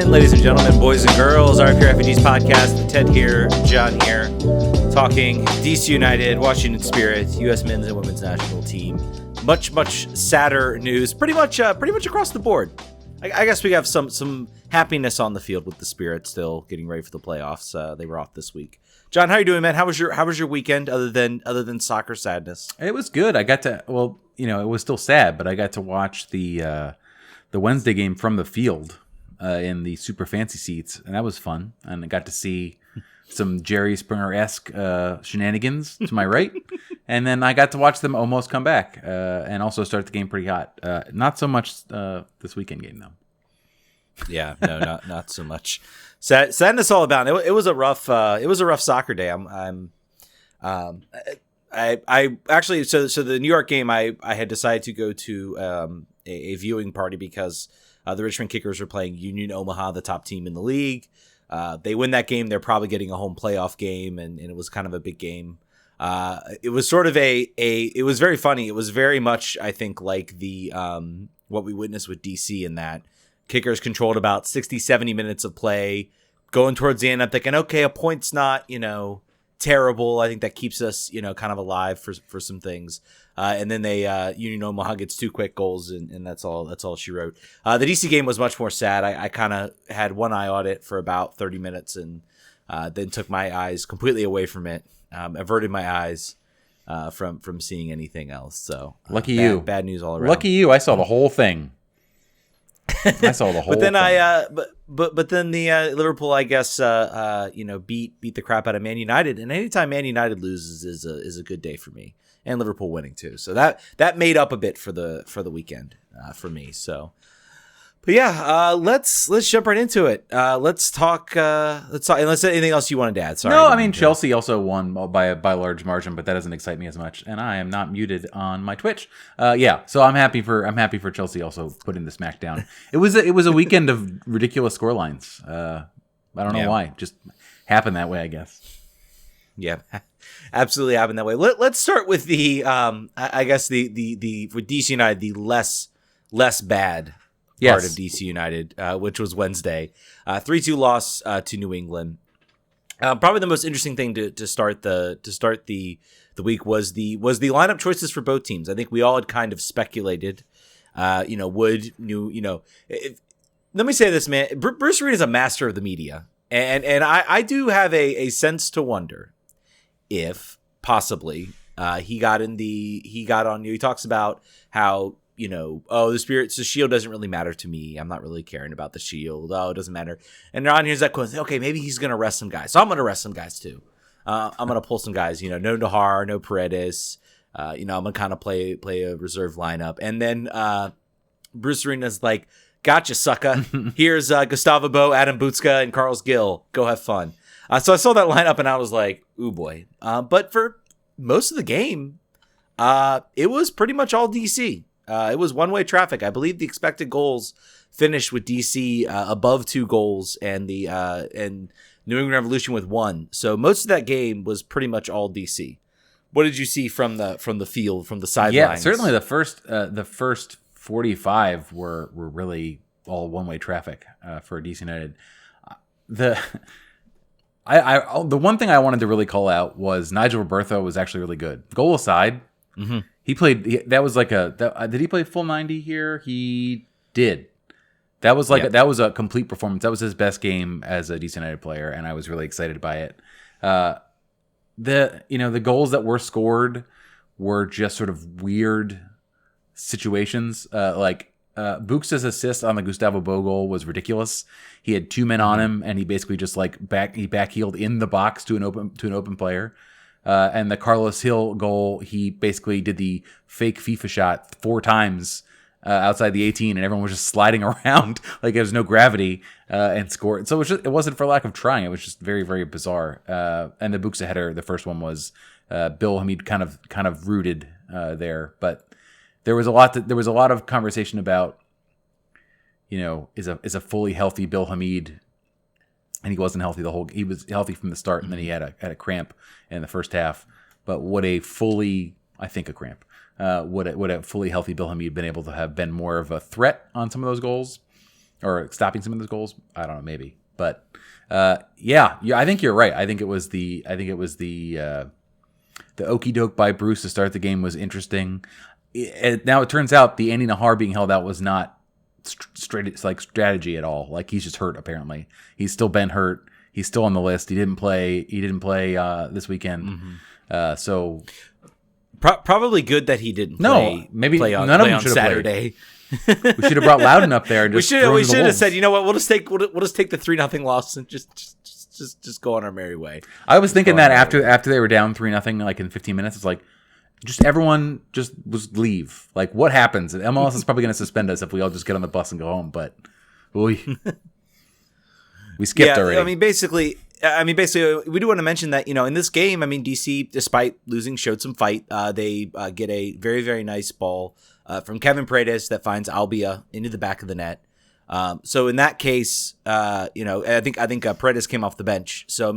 again, ladies and gentlemen, boys and girls. RFK Refugees Podcast. Ted here, John here, talking DC United, Washington Spirit, U.S. men's and women's national team. Much sadder news, pretty much across the board. I guess we have some happiness on the field with the Spirit still getting ready for the playoffs. They were off this week. John, how are you doing, man? How was your weekend other than soccer sadness? It was good. I got to it was still sad, but I got to watch the Wednesday game from the field in the super fancy seats, and that was fun. And I got to see some Jerry Springer-esque shenanigans to my right, and then I got to watch them almost come back and also start the game pretty hot. Not so much this weekend game though. Yeah, no, not so much. Sadness all about. It was a rough soccer day. I actually so the New York game I had decided to go to a viewing party because the Richmond Kickers were playing Union Omaha, the top team in the league. They win that game, they're probably getting a home playoff game, and it was kind of a big game. It was sort of it was very funny. It was very much, I think, like the what we witnessed with DC in that Kickers controlled about 60, 70 minutes of play. Going towards the end, I'm thinking, okay, a point's not, terrible. I think that keeps us, kind of alive for some things. And then they Union Omaha gets 2 quick goals, and that's all she wrote. The DC game was much more sad. I kind of had one eye on it for about 30 minutes, and then took my eyes completely away from it. Averted my eyes from seeing anything else. So lucky you. Bad news all around. Lucky you. I saw the whole thing. I saw the whole. But then thing. But then the Liverpool, I guess, beat the crap out of Man United, and anytime Man United loses is a good day for me, and Liverpool winning too. So that made up a bit for the weekend for me. So, but yeah, let's jump right into it. Let's talk. Unless anything else you wanted to add. Sorry. No, I mean Chelsea also won by a large margin, but that doesn't excite me as much, and I am not muted on my Twitch. Yeah, so I'm happy for Chelsea also putting the smack down. It was a weekend of ridiculous scorelines. I don't know why, just happened that way, I guess. Yeah, absolutely happened that way. Let's start with the I guess the for DC United the less bad part of DC United, which was Wednesday, 3-2 loss to New England. Probably the most interesting thing to start the week was the lineup choices for both teams. I think we all had kind of speculated, let me say this, man. Bruce Arena is a master of the media, and I do have a sense to wonder if possibly he talks about how. The shield doesn't really matter to me. I'm not really caring about the shield. Oh, it doesn't matter. And Ron here's that quote. Okay, maybe he's going to rest some guys. So I'm going to rest some guys too. I'm going to pull some guys, no Nahar, no Paredes. I'm going to kind of play a reserve lineup. And then Bruce Arena's like, gotcha, sucker. Here's Gustavo Bo, Adam Butska, and Carlos Gill. Go have fun. So I saw that lineup and I was like, ooh boy. But for most of the game, it was pretty much all DC. It was one-way traffic. I believe the expected goals finished with DC above 2 goals, and the New England Revolution with 1. So most of that game was pretty much all DC. What did you see from the field, from the sidelines? Yeah, certainly the first 45 were really all one-way traffic for DC United. The one thing I wanted to really call out was Nigel Roberto was actually really good. Goal aside. Mm-hmm. He played. That was like did he play full 90 here? He did. That was that was a complete performance. That was his best game as a DC United player, and I was really excited by it. The goals that were scored were just sort of weird situations. Buxa's assist on the Gustavo Bo goal was ridiculous. He had 2 men on him, and he basically just backheeled in the box to an open player. And the Carlos Hill goal, he basically did the fake FIFA shot 4 times outside the 18, and everyone was just sliding around like there was no gravity and scored. So it wasn't for lack of trying; it was just very, very bizarre. And the Buxa header, the first one was Bill Hamid kind of rooted there, but there was a lot of conversation about is a fully healthy Bill Hamid. And he wasn't healthy he was healthy from the start, and then he had a cramp in the first half. But would a fully healthy Bill Hamid been able to have been more of a threat on some of those goals? or stopping some of those goals. I don't know, maybe, but yeah, I think you're right. I think it was the okey doke by Bruce to start the game was interesting. Now it turns out the Andy Nahar being held out was not strategy at all. Like, he's just hurt. Apparently, he's still been hurt. He's still on the list. He didn't play this weekend. So probably good that he didn't. Play on Saturday. We should have brought Loudon up there. And just we should have said, you know what, we'll just take the 3-0 loss and just go on our merry way. I was thinking that after they were down 3-0, like in 15 minutes, it's like, just everyone just leave. Like, what happens? MLS is probably going to suspend us if we all just get on the bus and go home. But we skipped already. I mean, basically, we do want to mention that, in this game, DC, despite losing, showed some fight. They get a very, very nice ball from Kevin Paredes that finds Albia into the back of the net. So in that case, I think Paredes came off the bench. So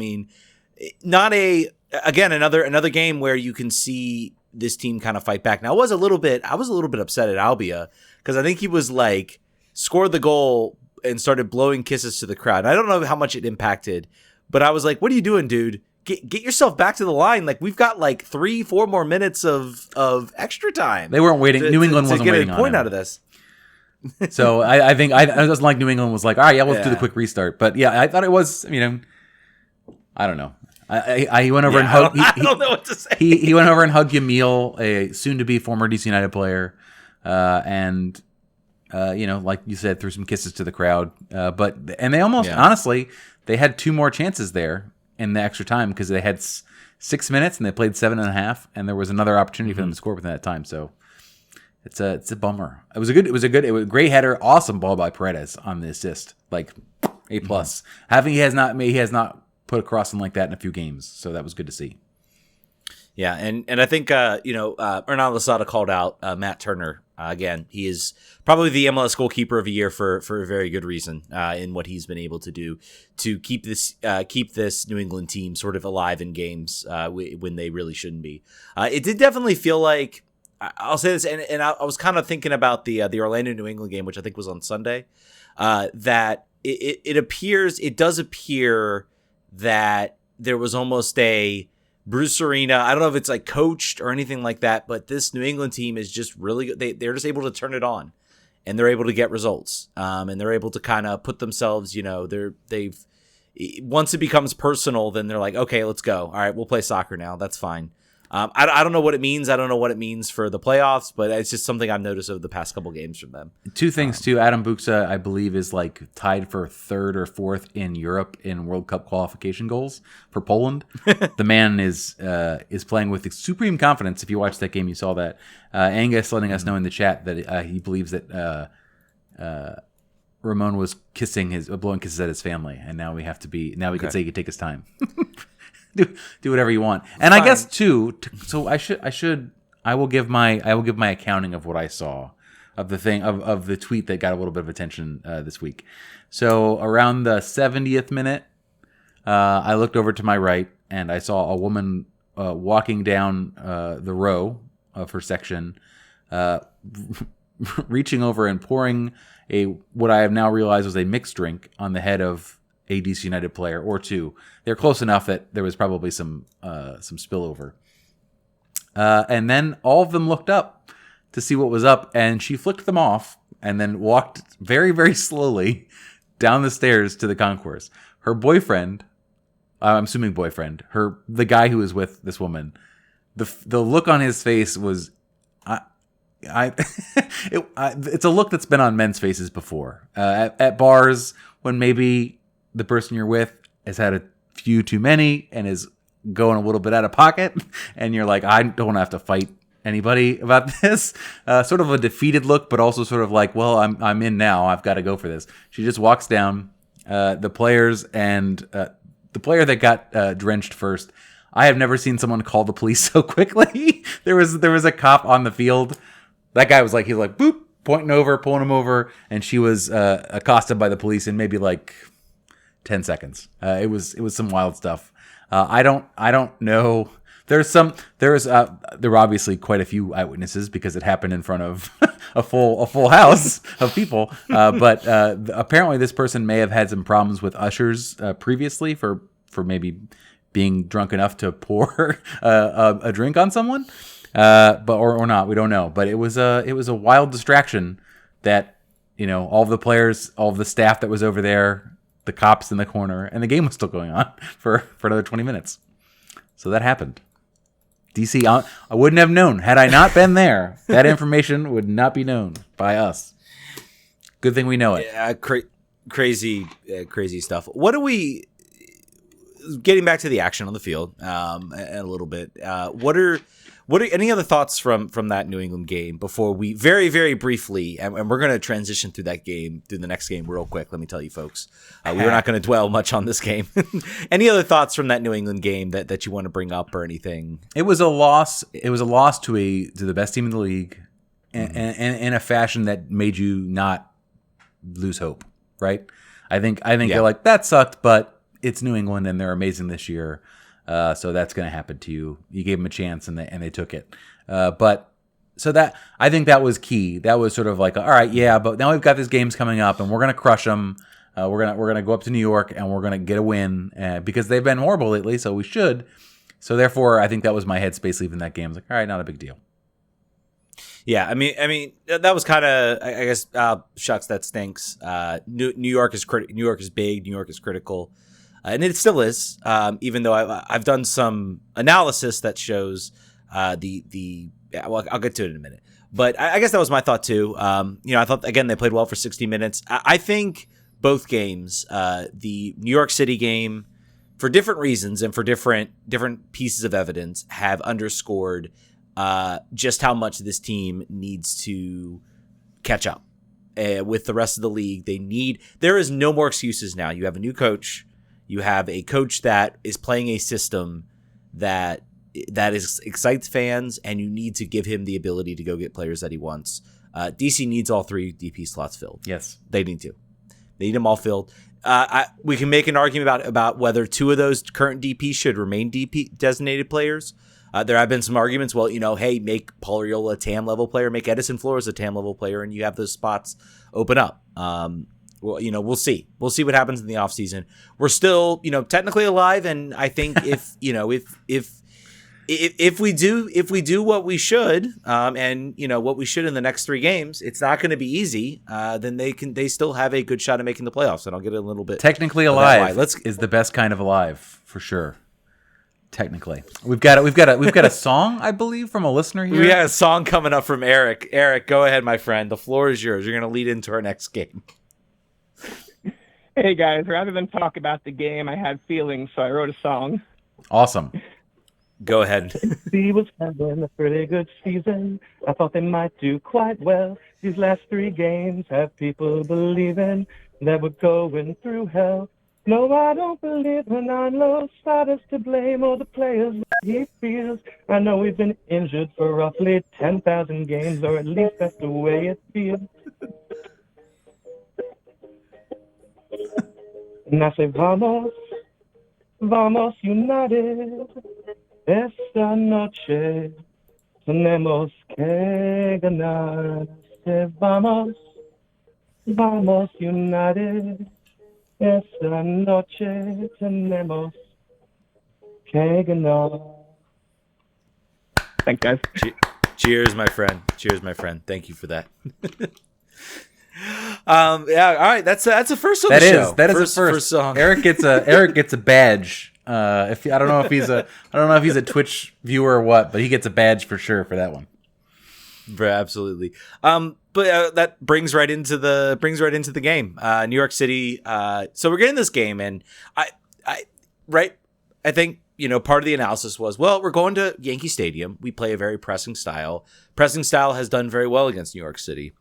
another game where you can see this team kind of fight back. Now, I was a little bit upset at Albia because I think he was like scored the goal and started blowing kisses to the crowd. I don't know how much it impacted, but I was like, "What are you doing, dude? Get yourself back to the line. Like, we've got like 3-4 more minutes of extra time." They weren't waiting. New England wasn't waiting to get a point on him. Out of this. So I think I doesn't like New England was like, all right, yeah, let's do the quick restart. But yeah, I thought it was, I don't know. He went over and hugged. I don't know what to say. He went over and hugged Yamil, a soon-to-be former DC United player, and like you said, threw some kisses to the crowd. But they almost honestly, they had 2 more chances there in the extra time because they had 6 minutes and they played 7.5, and there was anher opportunity for them to score within that time. So it's a bummer. It was a great header, awesome ball by Paredes on the assist, like A+. He has not put a crossing like that in a few games, so that was good to see. Yeah, and I think Hernan Losada called out Matt Turner again. He is probably the MLS goalkeeper of the year for a very good reason in what he's been able to do to keep this New England team sort of alive in games when they really shouldn't be. It did definitely feel like, I'll say this, and I was kind of thinking about the Orlando New England game, which I think was on Sunday, that it does appear that there was almost a Bruce Arena. I don't know if it's like coached or anything like that, but this New England team is just really good. They're just able to turn it on, and they're able to get results. And they're able to kind of put themselves, once it becomes personal, then they're like, okay, let's go. All right, we'll play soccer now. That's fine. I don't know what it means. I don't know what it means for the playoffs, but it's just something I've noticed over the past couple games from them. 2 things too. Adam Buksa, I believe, is like tied for 3rd or 4th in Europe in World Cup qualification goals for Poland. The man is playing with supreme confidence. If you watched that game, you saw that. Angus letting us know in the chat that he believes that Ramon was blowing kisses at his family, and now we can say he could take his time. Do whatever you want. And fine. I guess too, so I will give my accounting of what I saw of the thing of the tweet that got a little bit of attention this week. So around the 70th minute, I looked over to my right and I saw a woman walking down the row of her section, reaching over and pouring what I have now realized was a mixed drink on the head of a DC United player or 2. They're close enough that there was probably some spillover. And then all of them looked up to see what was up, and she flicked them off and then walked very, very slowly down the stairs to the concourse. Her boyfriend, I'm assuming boyfriend, the guy who was with this woman, the look on his face was, it's a look that's been on men's faces before. At bars when maybe the person you're with has had a few too many and is going a little bit out of pocket, and you're like, I don't have to fight anybody about this. Sort of a defeated look, but also sort of like, well, I'm in now. I've got to go for this. She just walks down. The players and the player that got drenched first. I have never seen someone call the police so quickly. There was a cop on the field. That guy was like, he was like, boop, pointing over, pulling him over, and she was accosted by the police in maybe like 10 seconds. It was some wild stuff. I don't know. There were obviously quite a few eyewitnesses because it happened in front of a full house of people. But apparently this person may have had some problems with ushers previously for maybe being drunk enough to pour a drink on someone, or not. We don't know. But it was a wild distraction that, all of the players, all of the staff that was over there, the cops in the corner, and the game was still going on for another 20 minutes. So that happened. DC, I wouldn't have known. Had I not been there, that information would not be known by us. Good thing we know it. Yeah, crazy stuff. What do we... Getting back to the action on the field a little bit, what are any other thoughts from that New England game before we very, very briefly, and we're going to transition through the next game real quick, let me tell you folks. We're not going to dwell much on this game. Any other thoughts from that New England game that you want to bring up or anything? It was a loss. It was a loss to the best team in the league, and in a fashion that made you not lose hope, right? I think you're like, that sucked, but it's New England and they're amazing this year. So that's going to happen to you. You gave them a chance and they took it. But so that, I think that was key. That was sort of like, all right, yeah, but now we've got these games coming up and we're going to crush them. We're going to go up to New York and we're going to get a win because they've been horrible lately. So we should. So therefore I think that was my headspace leaving that game. I was like, all right, not a big deal. Yeah, I mean that was kind of, I guess, shucks, that stinks. New York is New York is big. New York is critical. And it still is, even though I've done some analysis that shows I'll get to it in a minute. But I guess that was my thought too. I thought, again, they played well for 60 minutes. I think both games, the New York City game, for different reasons and for different pieces of evidence, have underscored just how much this team needs to catch up with the rest of the league. There is no more excuses now. You have a new coach. You have a coach that is playing a system that excites fans, and you need to give him the ability to go get players that he wants. DC needs all three DP slots filled. Yes, they need to. They need them all filled. We can make an argument about whether two of those current DPs should remain DP designated players. There have been some arguments. Well, hey, make Paul Arriola a TAM level player, make Edison Flores a TAM level player, and you have those spots open up. Well, we'll see. We'll see what happens in the offseason. We're still, technically alive, and I think if we do what we should, and what we should in the next 3 games, it's not going to be easy. Then they still have a good shot at making the playoffs, and I'll get a little bit technically alive. Is the best kind of alive for sure. Technically, we've got a song, I believe, from a listener here. We got a song coming up from Eric. Eric, go ahead, my friend. The floor is yours. You're going to lead into our next game. Hey guys, rather than talk about the game, I had feelings, so I wrote a song. Awesome. Go ahead. He was having a pretty good season. I thought they might do quite well. These last 3 games have people believing that we're going through hell. No, I don't believe in low starters to blame or the players that he feels. I know we've been injured for roughly 10,000 games, or at least that's the way it feels. And I say, vamos united, esta noche tenemos que ganar. I say, vamos united, esta noche tenemos que ganar. Thanks, guys. Cheers, my friend. Cheers, my friend. Thank you for that. Yeah, all right. That's a first on the show. That is a first song. Eric gets a badge. I don't know if he's a Twitch viewer or what, but he gets a badge for sure for that one. Absolutely. But that brings right into the game. New York City. So we're getting this game, and I think part of the analysis was, well, we're going to Yankee Stadium. We play a very pressing style. Pressing style has done very well against New York City.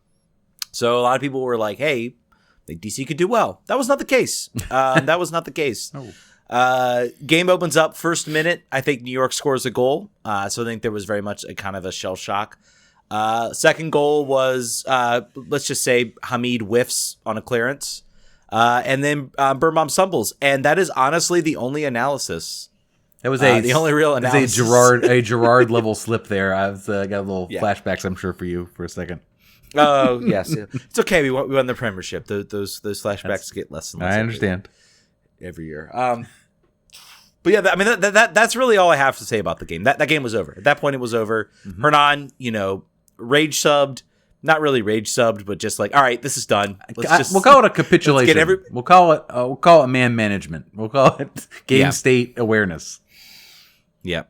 So a lot of people were like, hey, I think DC could do well. That was not the case. That was not the case. Oh. Game opens up, first minute. I think New York scores a goal. So I think there was very much a kind of a shell shock. Second goal was, let's just say, Hamid whiffs on a clearance. And then Birnbaum stumbles. And that is honestly the only analysis That was the only real analysis. a Gerard level slip there. I've got a little flashbacks, I'm sure, for you for a second. Oh yes, it's okay. We won the Premiership. Those flashbacks get less and less. I understand every year. But yeah, I mean that's really all I have to say about the game. That game was over. At that point, it was over. Mm-hmm. Hernan, rage subbed. Not really rage subbed, but just like, all right, this is done. We'll call it a capitulation. We'll call it man management. We'll call it game state awareness. Yeah,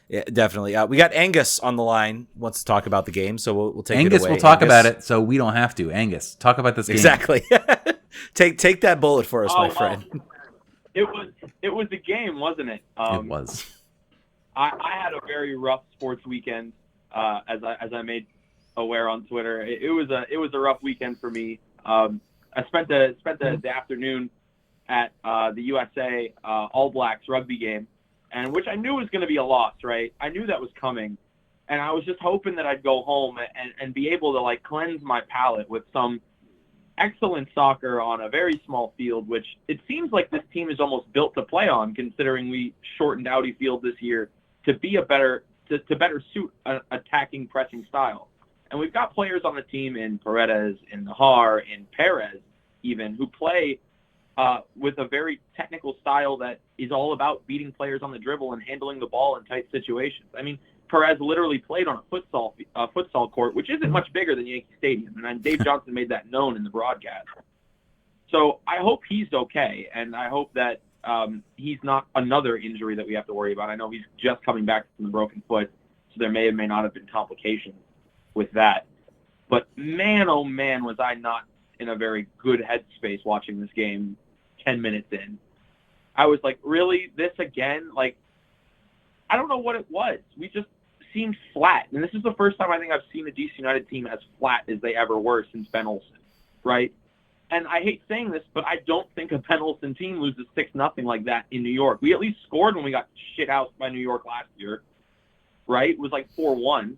definitely. We got Angus on the line. Wants to talk about the game, so we'll take Angus. It away. We'll talk about it, so we don't have to. Angus, talk about this game. Exactly. take that bullet for us, my friend. It was a game, wasn't it? It was. I had a very rough sports weekend, as I made aware on Twitter. It was a rough weekend for me. I spent the afternoon at the USA All Blacks rugby game, and which I knew was going to be a loss, right? I knew that was coming, and I was just hoping that I'd go home and be able to like cleanse my palate with some excellent soccer on a very small field, which it seems like this team is almost built to play on, considering we shortened Audi Field this year to be to better suit an attacking pressing style. And we've got players on the team in Paredes, in Nahar, in Perez even, who play with a very technical style that is all about beating players on the dribble and handling the ball in tight situations. I mean, Perez literally played on a futsal court, which isn't much bigger than Yankee Stadium. And Dave Johnson made that known in the broadcast. So I hope he's okay, and I hope that he's not another injury that we have to worry about. I know he's just coming back from the broken foot, so there may or may not have been complications with that. But man, oh man, was I not in a very good headspace watching this game 10 minutes in. I was like, really? This again? Like, I don't know what it was. We just seemed flat. And this is the first time I think I've seen a DC United team as flat as they ever were since Ben Olsen, right? And I hate saying this, but I don't think a Ben Olsen team loses 6-0 like that in New York. We at least scored when we got shit housed by New York last year, right? It was like 4-1.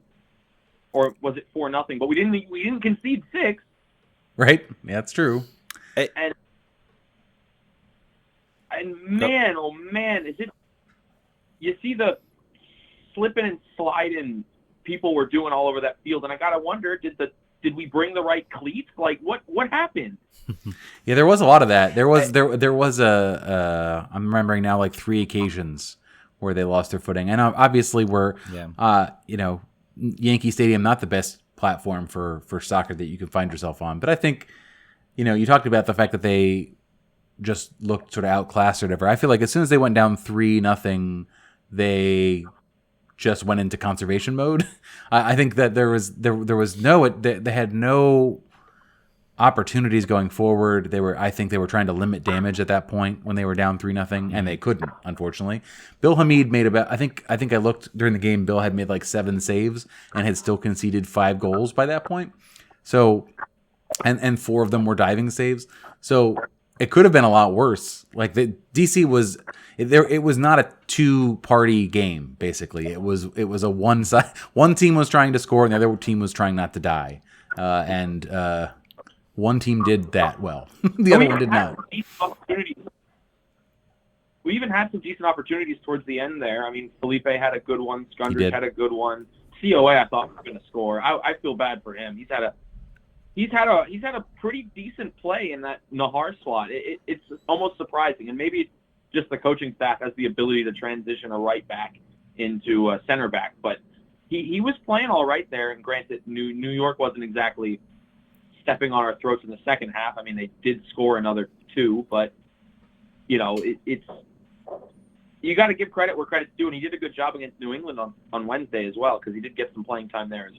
Or was it 4-0? But we didn't concede 6. Right. Yeah, that's true. And man, oh man, is it? You see the slipping and sliding people were doing all over that field, and I gotta wonder, did we bring the right cleats? Like what happened? Yeah, there was a lot of that. There was I'm remembering now like 3 occasions where they lost their footing, and obviously Yankee Stadium, not the best platform for soccer that you can find yourself on. But I think, you talked about the fact that they just looked sort of outclassed or whatever. I feel like as soon as they went down 3-0, they just went into conservation mode. I think that there was they had no opportunities going forward. I think they were trying to limit damage at that point when they were down 3-0, and they couldn't, unfortunately. Bill Hamid made about, I think I looked during the game, Bill had made like 7 saves and had still conceded 5 goals by that point. So, and 4 of them were diving saves. So it could have been a lot worse. Like the DC was there. It was not a 2-party game. Basically, it was a one side. One team was trying to score, and the other team was trying not to die. One team did that well. The other one did not. We even had some decent opportunities towards the end there. I mean, Felipe had a good one. Skundrich had a good one. COA, I thought, was going to score. I feel bad for him. He's had a pretty decent play in that Nahar slot. It's almost surprising, and maybe just the coaching staff has the ability to transition a right back into a center back. But he was playing all right there. And granted, New York wasn't exactly stepping on our throats in the second half. I mean, they did score another 2, but it's you got to give credit where credit's due, and he did a good job against New England on Wednesday as well, because he did get some playing time there.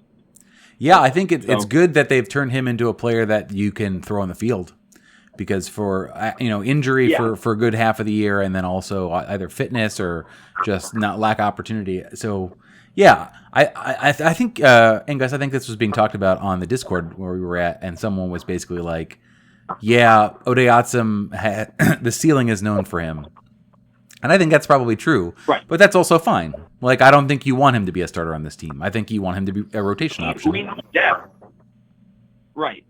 Yeah, I think it's good that they've turned him into a player that you can throw on the field, because for injury for a good half of the year, and then also either fitness or just not lack opportunity. So yeah, I think Angus, I think this was being talked about on the Discord where we were at, and someone was basically like, yeah, Odeatsum, the ceiling is known for him. And I think that's probably true. Right. But that's also fine. Like, I don't think you want him to be a starter on this team. I think you want him to be a rotation option. We need depth. Right.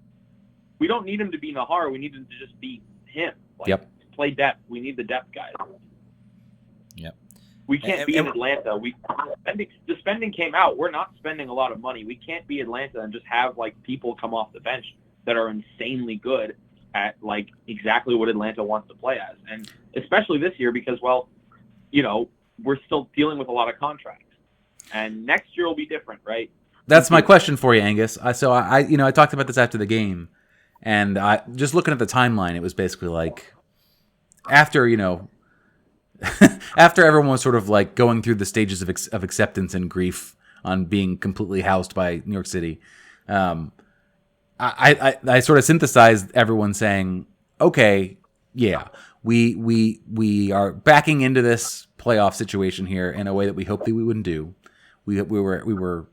We don't need him to be Nahar. We need him to just be him. Like, yep. Play depth. We need the depth guys. Yep. We can't be in Atlanta. The spending came out. We're not spending a lot of money. We can't be Atlanta and just have like people come off the bench that are insanely good at like exactly what Atlanta wants to play as. And especially this year because, well, you know, we're still dealing with a lot of contracts. And next year will be different, right? That's my question for you, Angus. I talked about this after the game, and I just looking at the timeline, it was basically like after, you know, after everyone was sort of like going through the stages of acceptance and grief on being completely housed by New York City, I sort of synthesized everyone saying, okay, yeah, we are backing into this playoff situation here in a way that we hoped that we wouldn't do. We were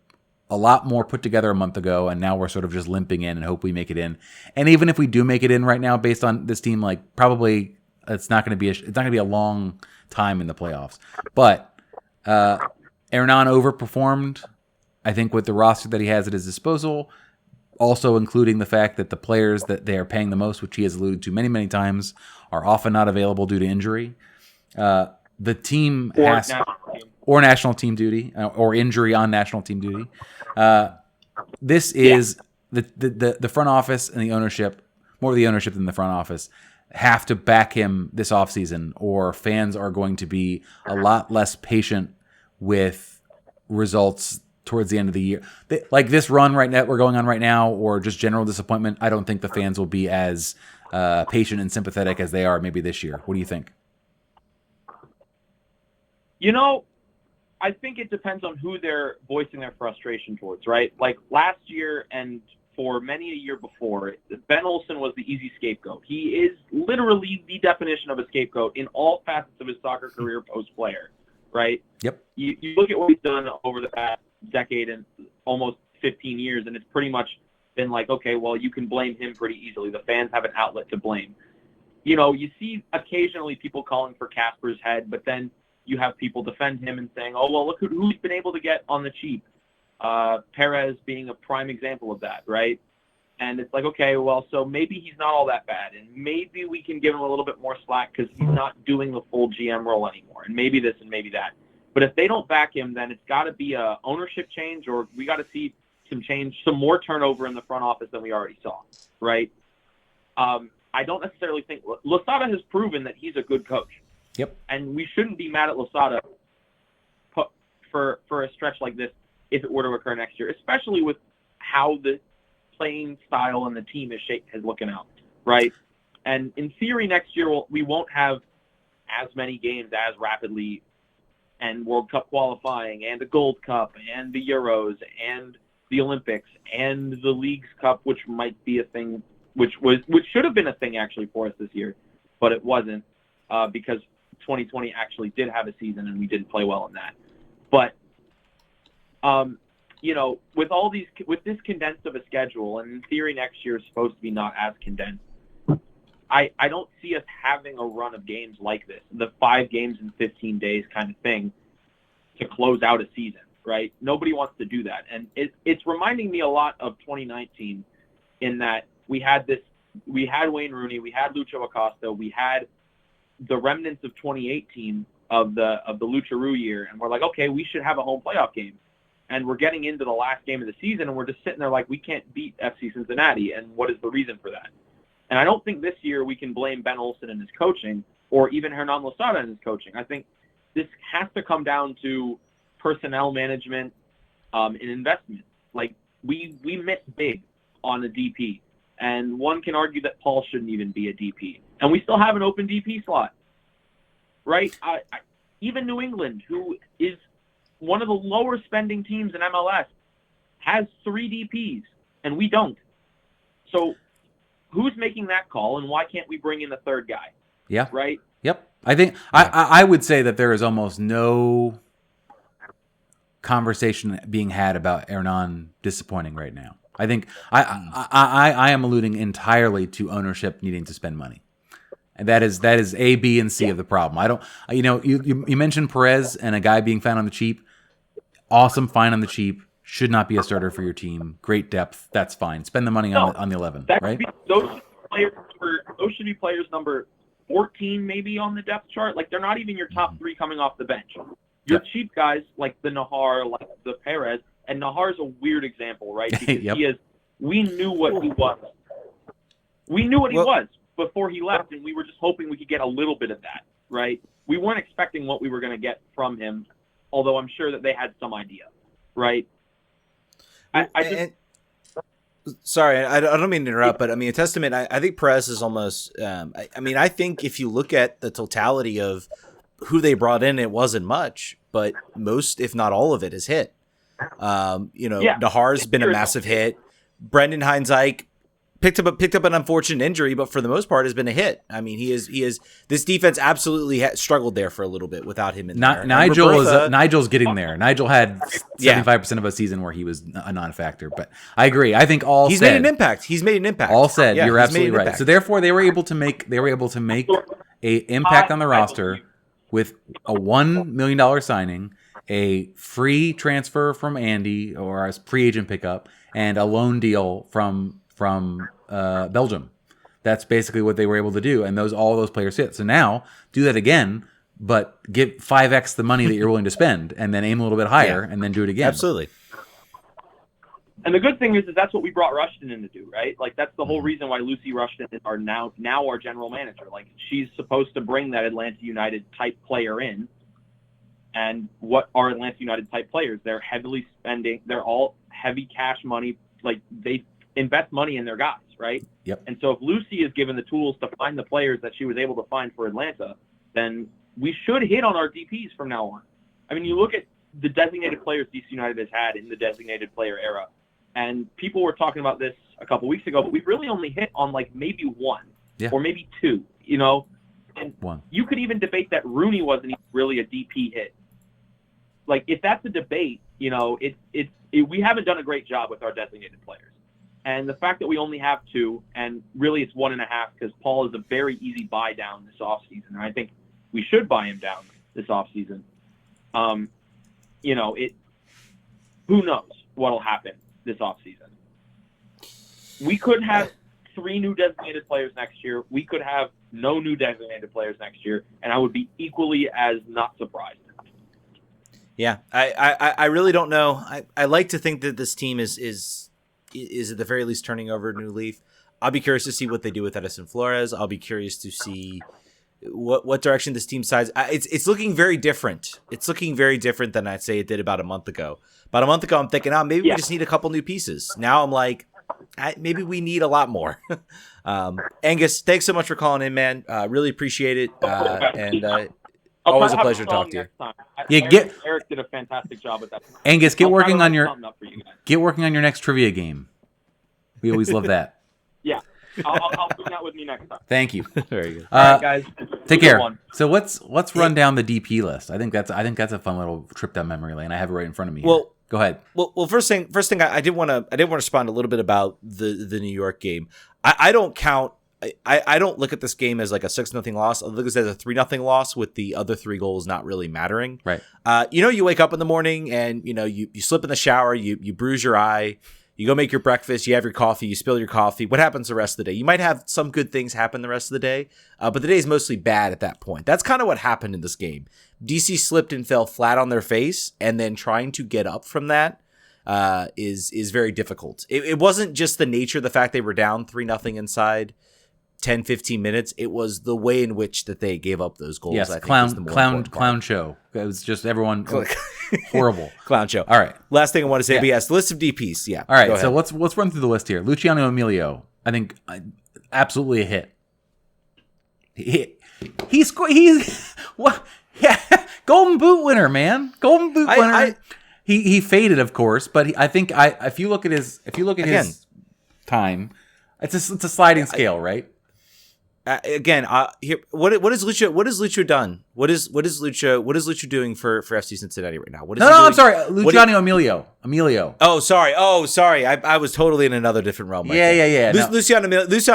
a lot more put together a month ago, and now we're sort of just limping in and hope we make it in. And even if we do make it in right now, based on this team, like probably it's not going to be a long time in the playoffs. But Hernan overperformed, I think, with the roster that he has at his disposal. Also including the fact that the players that they are paying the most, which he has alluded to many, many times, are often not available due to injury. The team or national team duty or injury on national team duty. This is the front office and the ownership, more the ownership than the front office, have to back him this offseason, or fans are going to be a lot less patient with results towards the end of the year. Like this run right now we're going on right now, or just general disappointment, I don't think the fans will be as patient and sympathetic as they are maybe this year. What do you think? You know, I think it depends on who they're voicing their frustration towards, right? Like last year and for many a year before, Ben Olsen was the easy scapegoat. He is literally the definition of a scapegoat in all facets of his soccer career post-player, right? Yep. You look at what he's done over the past decade and almost 15 years, and it's pretty much been like, okay, well, you can blame him pretty easily. The fans have an outlet to blame. You know, you see occasionally people calling for Casper's head, but then you have people defend him and saying, oh, well, look who he's been able to get on the cheap. Perez being a prime example of that, right? And it's like, okay, well, so maybe he's not all that bad, and maybe we can give him a little bit more slack because he's not doing the full GM role anymore, and maybe this and maybe that. But if they don't back him, then it's got to be a ownership change, or we got to see some change, some more turnover in the front office than we already saw, right? I don't necessarily think Losada has proven that he's a good coach. Yep. And we shouldn't be mad at Losada for a stretch like this if it were to occur next year, especially with how the playing style and the team is looking out, right? And in theory, next year we won't have as many games as rapidly, and World Cup qualifying, and the Gold Cup, and the Euros, and the Olympics, and the Leagues Cup, which might be a thing, which should have been a thing actually for us this year, but it wasn't because 2020 actually did have a season and we didn't play well in that. But you know, with this condensed of a schedule, and in theory next year is supposed to be not as condensed, I don't see us having a run of games like this, the 5 games in 15 days kind of thing, to close out a season, right? Nobody wants to do that. And it's reminding me a lot of 2019 in that we had Wayne Rooney, we had Lucho Acosta, we had the remnants of 2018 of the Lucharu year, and we're like, okay, we should have a home playoff game. And we're getting into the last game of the season, and we're just sitting there like, we can't beat FC Cincinnati, and what is the reason for that? And I don't think this year we can blame Ben Olsen and his coaching, or even Hernan Losada and his coaching. I think this has to come down to personnel management and investment. Like, we missed big on a DP, and one can argue that Paul shouldn't even be a DP. And we still have an open DP slot, right? Even New England, who is one of the lower spending teams in MLS, has 3 DPs, and we don't. So who's making that call, and why can't we bring in a third guy? Yeah. Right? Yep. I think I would say that there is almost no conversation being had about Hernan disappointing right now. I think I am alluding entirely to ownership needing to spend money. And that is A, B, and C of the problem. I don't, you mentioned Perez and a guy being found on the cheap. Awesome, fine on the cheap. Should not be a starter for your team. Great depth. That's fine. Spend the money on the 11, right? Those should be players number 14 maybe on the depth chart. Like, they're not even your top 3 coming off the bench. Your cheap guys like the Nahar, like the Perez, and Nahar's a weird example, right? Because we knew what he was. We knew what he was before he left, and we were just hoping we could get a little bit of that, right? We weren't expecting what we were going to get from him, although I'm sure that they had some idea, right? Sorry, I don't mean to interrupt, but I mean, a testament, I think Perez is almost, I think if you look at the totality of who they brought in, it wasn't much, but most, if not all of it, is hit. Nahar's been a massive hit. Brendan Heinzike picked up an unfortunate injury, but for the most part has been a hit. I mean, he is this defense absolutely struggled there for a little bit without him in there. Nigel's getting there. Nigel had 75% of a season where he was a non-factor, but I agree. I think he's made an impact. All said, you're absolutely right. Impact. So therefore, they were able to make a impact on the roster with a $1 million signing, a free transfer from Andy or a free agent pickup, and a loan deal from Belgium. That's basically what they were able to do, and all those players hit. So now do that again, but get 5x the money that you're willing to spend, and then aim a little bit higher, and then do it again. Absolutely. And the good thing is that's what we brought Rushton in to do, right? Like that's the whole reason why Lucy Rushton is now our general manager. Like she's supposed to bring that Atlanta United type player in. And what are Atlanta United type players? They're heavily spending. They're all heavy cash money. Like they invest money in their guys, right? Yep. And so if Lucy is given the tools to find the players that she was able to find for Atlanta, then we should hit on our DPs from now on. I mean, you look at the designated players DC United has had in the designated player era, and people were talking about this a couple weeks ago, but we've really only hit on like maybe one or maybe two, And you could even debate that Rooney wasn't even really a DP hit. Like if that's a debate, we haven't done a great job with our designated players. And the fact that we only have two, and really it's 1.5 because Paul is a very easy buy down this offseason. And I think we should buy him down this offseason. Who knows what'll happen this offseason. We could have 3 new designated players next year. We could have no new designated players next year, and I would be equally as not surprised. Yeah, I really don't know. I like to think that this team is at the very least turning over a new leaf. I'll be curious to see what they do with Edison Flores. I'll be curious to see what direction this team sides. It's looking very different. It's looking very different than I'd say it did about a month ago. About a month ago, I'm thinking, maybe we just need a couple new pieces. Now I'm like, maybe we need a lot more. Angus, thanks so much for calling in, man. Really appreciate it. Always a pleasure to talk to you. Eric did a fantastic job with that. Angus, get working on your next trivia game. We always love that. Yeah, I'll bring that with me next time. Thank you. Very good. All right, guys. Take care. So let's run down the DP list. I think that's a fun little trip down memory lane. I have it right in front of me. Well, go ahead. Well, first thing, I did want to respond a little bit about the New York game. I don't count. I don't look at this game as like a 6-0 loss. I look at it as a 3-0 loss with the other 3 goals not really mattering. Right. You wake up in the morning and you slip in the shower, you bruise your eye, you go make your breakfast, you have your coffee, you spill your coffee. What happens the rest of the day? You might have some good things happen the rest of the day, but the day is mostly bad at that point. That's kind of what happened in this game. DC slipped and fell flat on their face, and then trying to get up from that is very difficult. It wasn't just the nature of the fact they were down 3-0 inside 10-15 minutes. It was the way in which that they gave up those goals. Yes, I think clown show. It was just everyone horrible. Clown show. All right. Last thing I want to say, but yes, list of DPs. Yeah. All right. So let's run through the list here. Luciano Emilio, I think absolutely a hit. He's what? Yeah, Golden Boot winner, man. Golden Boot winner. He faded, of course, but I think if you look at his time, it's a sliding scale, right? Here, what is Lucho? What has Lucho done? What is Lucho doing for FC Cincinnati right now? I'm sorry, Luciano Emilio. Oh, sorry. I was totally in another different realm. Yeah. Luciano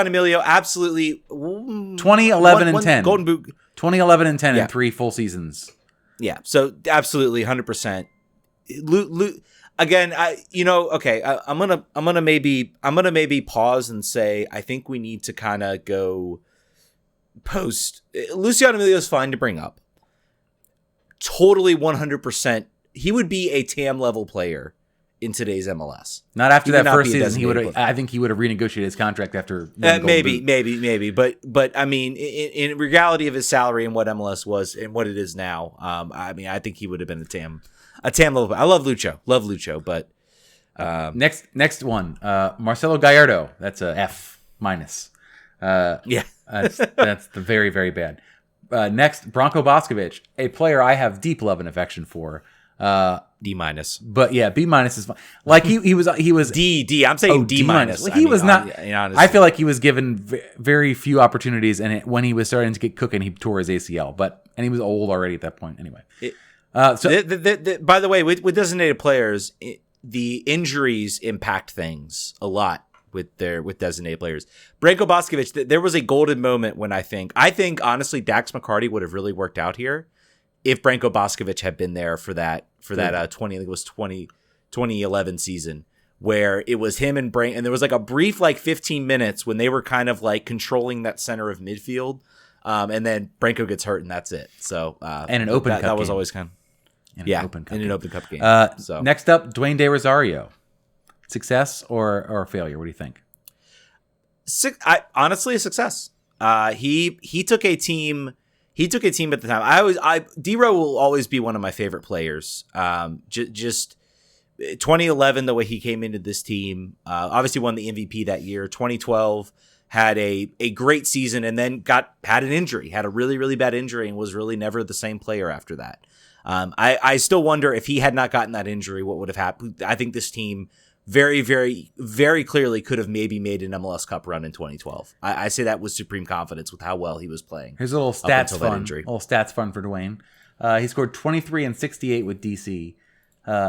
Emilio, absolutely. 2011 and 10. Golden Boot. 2011 and 10 in 3 full seasons. Yeah. So absolutely 100%. Again, I'm gonna maybe pause and say I think we need to kind of go post. Luciano Emilio is fine to bring up. totally 100%. He would be a TAM level player in today's MLS. Not after that first be a season. I think he would have renegotiated his contract after. Maybe. But I mean, in reality of his salary and what MLS was and what it is now, I mean, I think he would have been a TAM level. I love Lucho, but next one, Marcelo Gallardo. That's a F minus. That's the very, very bad. Next, Branko Boskovic, a player I have deep love and affection for. D minus, but yeah, B minus is fine. Like he was D. I'm saying D minus. He was not. I feel like he was given very few opportunities, and when he was starting to get cooking, he tore his ACL. And he was old already at that point. Anyway, by the way, with designated players, the injuries impact things a lot with designated players. Branko Boskovic, there was a golden moment when I think honestly Dax McCarty would have really worked out here if Branko Boskovic had been there for that 2011 season, where it was him and and there was like a brief 15 minutes when they were kind of like controlling that center of midfield, and then Branko gets hurt and that's it. So and an open cup that was game. Always kind of an open cup game. So next up, Dwayne De Rosario, success or failure? What do you think? Honestly, a success. He took a team. He took a team at the time. D-Ro will always be one of my favorite players. Just 2011, the way he came into this team, obviously won the MVP that year. 2012 had a great season and then had an injury, had a really, really bad injury and was really never the same player after that. I still wonder if he had not gotten that injury, what would have happened. I think this team very, very, very clearly could have maybe made an MLS Cup run in 2012. I say that with supreme confidence with how well he was playing. Here's a little stats fun. Little stats fun for Dwayne. He scored 23 and 68 with DC.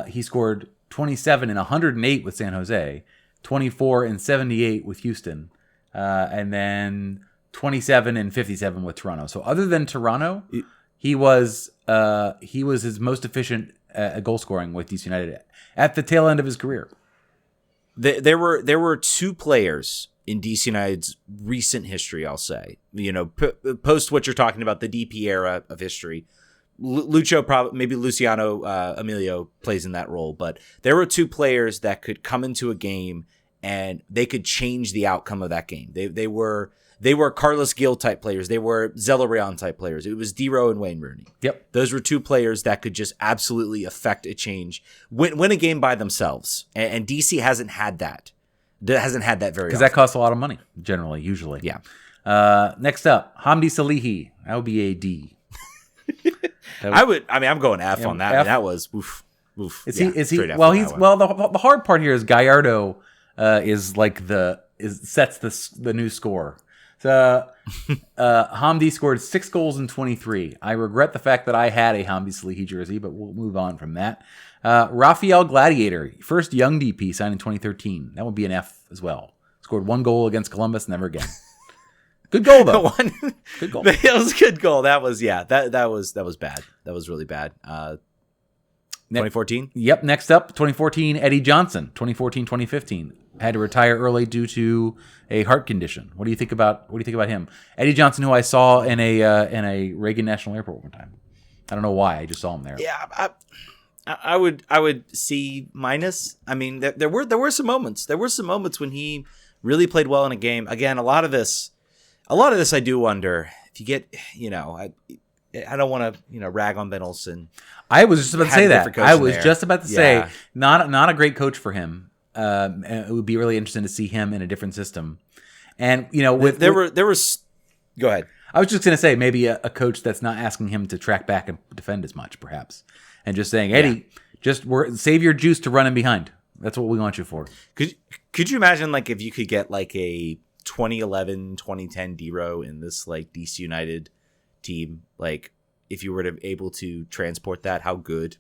He scored 27 and 108 with San Jose, 24 and 78 with Houston, and then 27 and 57 with Toronto. So other than Toronto, he was his most efficient goal scoring with DC United at the tail end of his career. There were two players in DC United's recent history, I'll say, post what you're talking about, the DP era of history. Lucho, probably maybe Luciano Emilio plays in that role, but there were two players that could come into a game and they could change the outcome of that game. They were Carlos Gil type players. They were Zelarayan type players. It was D-Ro and Wayne Rooney. Yep. Those were two players that could just absolutely affect a change, win a game by themselves. And DC hasn't had that. Hasn't had that very often. Because that costs a lot of money, usually. Yeah. Next up, Hamdi Salihi. That would be a D. I'm going F on that. F? That was oof. Is he? Well, the hard part here is Gallardo sets the new score. So Hamdi scored 6 goals in 23. I regret the fact that I had a Hamdi Salihi jersey, but we'll move on from that. Rafael Gladiator, first young DP signed in 2013. That would be an F as well. Scored 1 goal against Columbus, never again. Good goal though. Good goal. That was a good goal. That was that was bad. That was really bad. 2014. Yep. Next up, 2014. Eddie Johnson. 2014-2015 had to retire early due to a heart condition. What do you think about him? Eddie Johnson, who I saw in a Reagan National Airport one time. I don't know why. I just saw him there. Yeah. I would C minus. I mean, there were some moments. There were some moments when he really played well in a game. Again, a lot of this I do wonder if you get, I don't want to, rag on Ben Olsen. I was just about to say that. I was just about to say, not a great coach for him. It would be really interesting to see him in a different system. And, there was, go ahead. I was just going to say maybe a coach that's not asking him to track back and defend as much, perhaps. And just saying, Eddie, just save your juice to run in behind. That's what we want you for. Could you imagine if you could get a 2011, 2010 D-Ro in this DC United team, if you were able to transport that, how good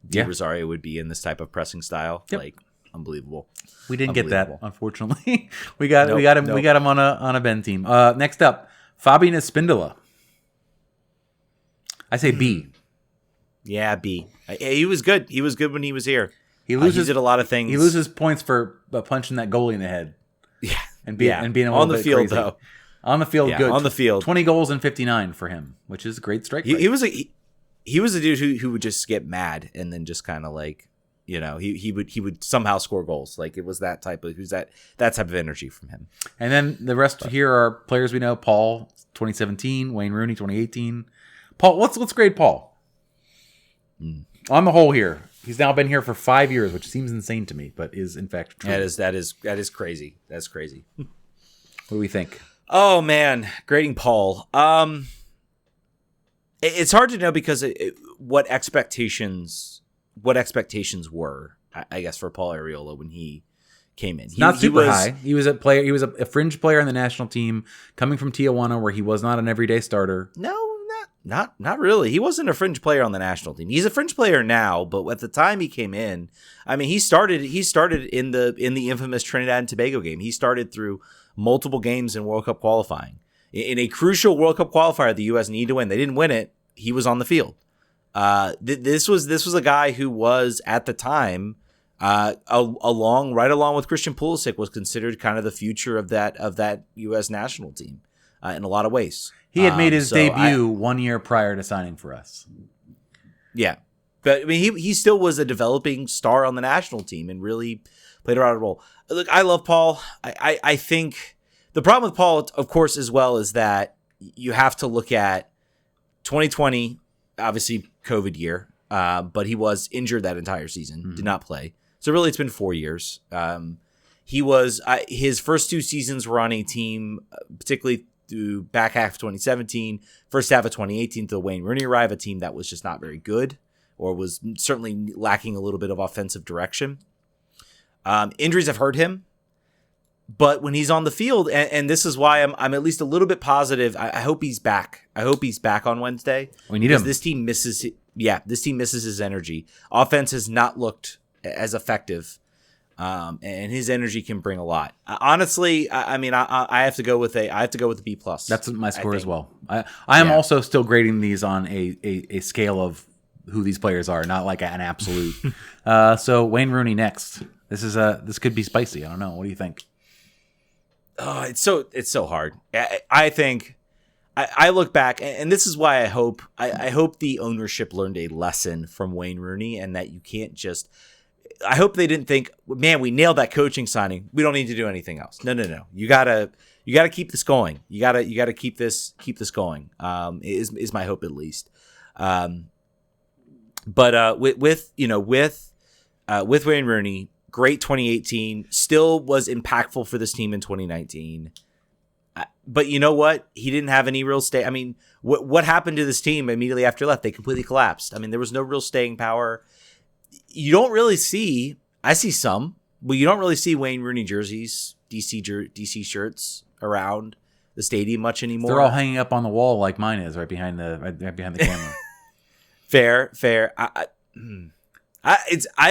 D. Rosario would be in this type of pressing style. Yep. Unbelievable. We didn't get that, unfortunately. we got him on a Ben team. Next up, Fabian Espindola. I say B. Yeah, B. He was good. He was good when he was here. He did a lot of things. He loses points for punching that goalie in the head. Yeah. And being a little on the bit field crazy. though. On the field, good. On the field, 20 goals and 59 for him, which is a great strike rate. He he was a dude who would just get mad and then just kind of like, he would somehow score goals. Like it was that type of energy from him. And then the rest here are players we know: Paul, 2017; Wayne Rooney, 2018. Paul, let's grade Paul. On the whole, here he's now been here for 5 years, which seems insane to me, but is in fact true. That is crazy. That's crazy. What do we think? Oh man, grading Paul. It's hard to know because what expectations were, I guess, for Paul Arriola when he came in. Not super high. He was a player. He was a fringe player on the national team, coming from Tijuana, where he was not an everyday starter. No, not really. He wasn't a fringe player on the national team. He's a fringe player now, but at the time he came in, I mean, he started in the infamous Trinidad and Tobago game. He started through multiple games in World Cup qualifying. In a crucial World Cup qualifier the U.S. needed to win. They didn't win it. He was on the field. This was a guy who was at the time right along with Christian Pulisic, was considered kind of the future of that U.S. national team in a lot of ways. He had made his debut 1 year prior to signing for us. Yeah, but I mean, he still was a developing star on the national team and really played a role. Look, I love Paul. I think the problem with Paul, of course, as well, is that you have to look at 2020, obviously COVID year, but he was injured that entire season, did not play. So really, it's been 4 years. He was his first 2 seasons were on a team, particularly through back half of 2017, first half of 2018 to Wayne Rooney arrived, a team that was just not very good or was certainly lacking a little bit of offensive direction. Injuries have hurt him, but when he's on the field, and this is why I'm at least a little bit positive. I hope he's back. I hope he's back on Wednesday. We need him. This team misses his energy. Offense has not looked as effective. And his energy can bring a lot. Honestly, I mean, I have to go with a B+. That's my score as well. I am also still grading these on a scale of who these players are, not like an absolute. So Wayne Rooney next. This could be spicy. I don't know. What do you think? Oh, it's so hard. I think I look back, and this is why I hope the ownership learned a lesson from Wayne Rooney, and that you can't just. I hope they didn't think, man, we nailed that coaching signing. We don't need to do anything else. No. You gotta keep this going. You gotta keep this going. Is my hope at least. But with Wayne Rooney, great 2018, still was impactful for this team in 2019. But you know what? He didn't have any real stay. I mean, what happened to this team immediately after he left? They completely collapsed. I mean, there was no real staying power. You don't really see. I see some, but you don't really see Wayne Rooney jerseys, DC shirts around the stadium much anymore. They're all hanging up on the wall like mine is, right behind the camera. Fair. I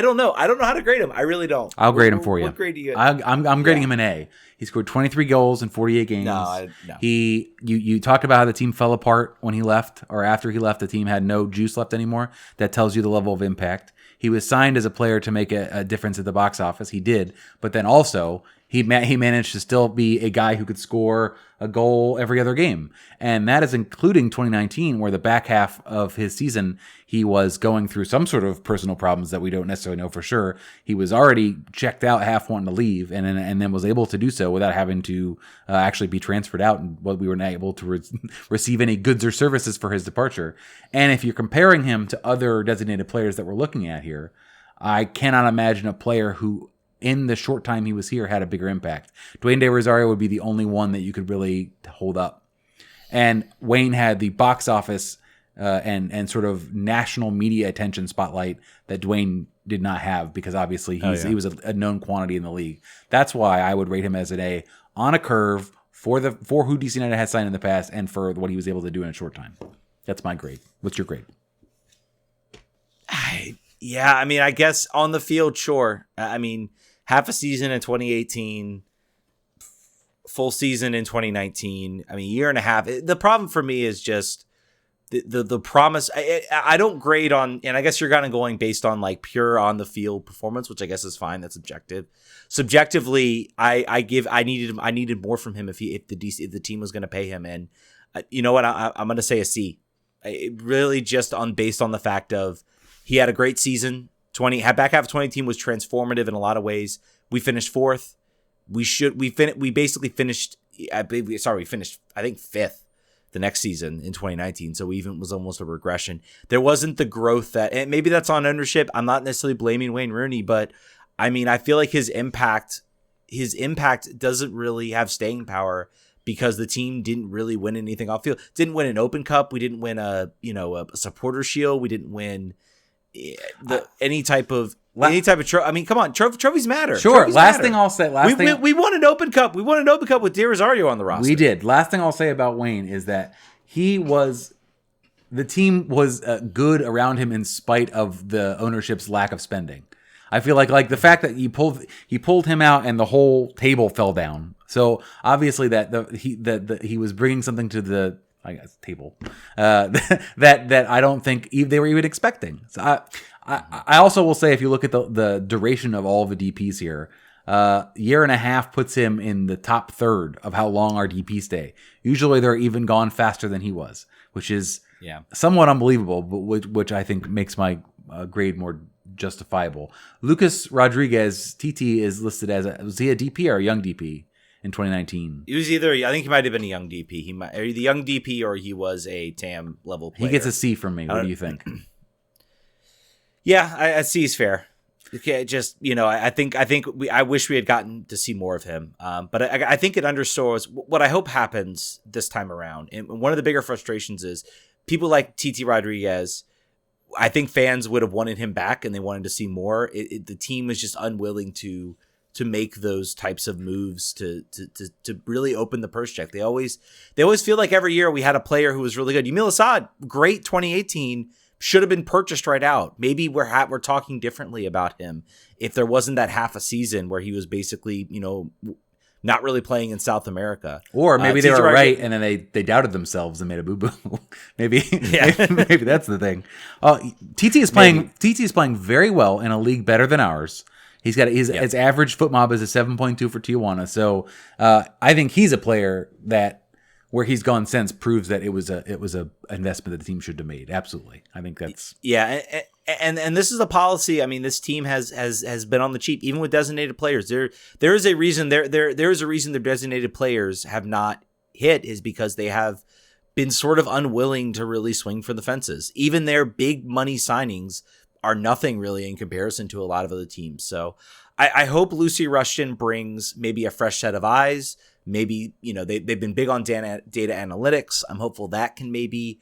don't know. I don't know how to grade him. I really don't. I'll grade him for you. What grade do you? I'm grading him an A. He scored 23 goals in 48 games. No. You talked about how the team fell apart when he left, or after he left, the team had no juice left anymore. That tells you the level of impact. He was signed as a player to make a difference at the box office. He did, but then also he managed to still be a guy who could score a goal every other game. And that is including 2019, where the back half of his season, he was going through some sort of personal problems that we don't necessarily know for sure. He was already checked out, half wanting to leave, and then was able to do so without having to actually be transferred out, and we were not able to receive any goods or services for his departure. And if you're comparing him to other designated players that we're looking at here, I cannot imagine a player who, in the short time he was here, had a bigger impact. Dwayne De Rosario would be the only one that you could really hold up. And Wayne had the box office and sort of national media attention spotlight that Dwayne did not have, because obviously he was a known quantity in the league. That's why I would rate him as an A on a curve for who DC United has signed in the past and for what he was able to do in a short time. That's my grade. What's your grade? Yeah, I mean, I guess on the field, sure. I mean, half a season in 2018, full season in 2019. I mean, year and a half. The problem for me is just the promise. I don't grade on, and I guess you're kind of going based on like pure on the field performance, which I guess is fine. That's objective. Subjectively, I needed more from him if the team was going to pay him. And you know what? I'm going to say a C. Really just based on the fact of he had a great season. Back half of 2018 was transformative in a lot of ways. We finished fourth. We basically finished. We finished I think fifth the next season in 2019. So even was almost a regression. There wasn't the growth and maybe that's on ownership. I'm not necessarily blaming Wayne Rooney, but I mean I feel like his impact doesn't really have staying power because the team didn't really win anything off field. Didn't win an Open Cup. We didn't win a supporter shield. We didn't win any type of trophy. I mean, come on, trophies matter. Sure. Trophies Last matter. thing I'll say. We won an Open Cup. We won an Open Cup with De Rosario on the roster. We did. Last thing I'll say about Wayne is that the team was good around him in spite of the ownership's lack of spending. I feel like the fact that he pulled him out and the whole table fell down. So obviously that he was bringing something to the table that I don't think they were even expecting. So I also will say if you look at the duration of all of the DPs here, year and a half puts him in the top third of how long our DPs stay. Usually they're even gone faster than he was, which is somewhat unbelievable, but which I think makes my grade more justifiable. Lucas Rodriguez, TT, is listed as was he a DP or a young DP in 2019? He was either, I think he might have been a young DP. He might either the young DP or he was a TAM level player. He gets a C from me. What do you think? Yeah, I see he's fair. Okay, just I wish we had gotten to see more of him. But I think it underscores what I hope happens this time around. And one of the bigger frustrations is people like TT Rodriguez. I think fans would have wanted him back and they wanted to see more. The team was just unwilling to make those types of moves to really open the purse check. They always feel like every year we had a player who was really good. Yamil Assad, great 2018, should have been purchased right out. Maybe we're talking differently about him if there wasn't that half a season where he was basically, not really playing in South America. Or maybe they were right and then they doubted themselves and made a boo-boo. maybe that's the thing. TT is playing very well in a league better than ours. His average foot mob is a 7.2 for Tijuana. So I think he's a player that where he's gone since proves that it was a investment that the team should have made. Absolutely. I think that's and this is a policy. I mean, this team has been on the cheap, even with designated players. There is a reason there is a reason their designated players have not hit is because they have been sort of unwilling to really swing for the fences. Even their big money signings are nothing really in comparison to a lot of other teams. So I hope Lucy Rushton brings maybe a fresh set of eyes. Maybe, they've been big on data analytics. I'm hopeful that can maybe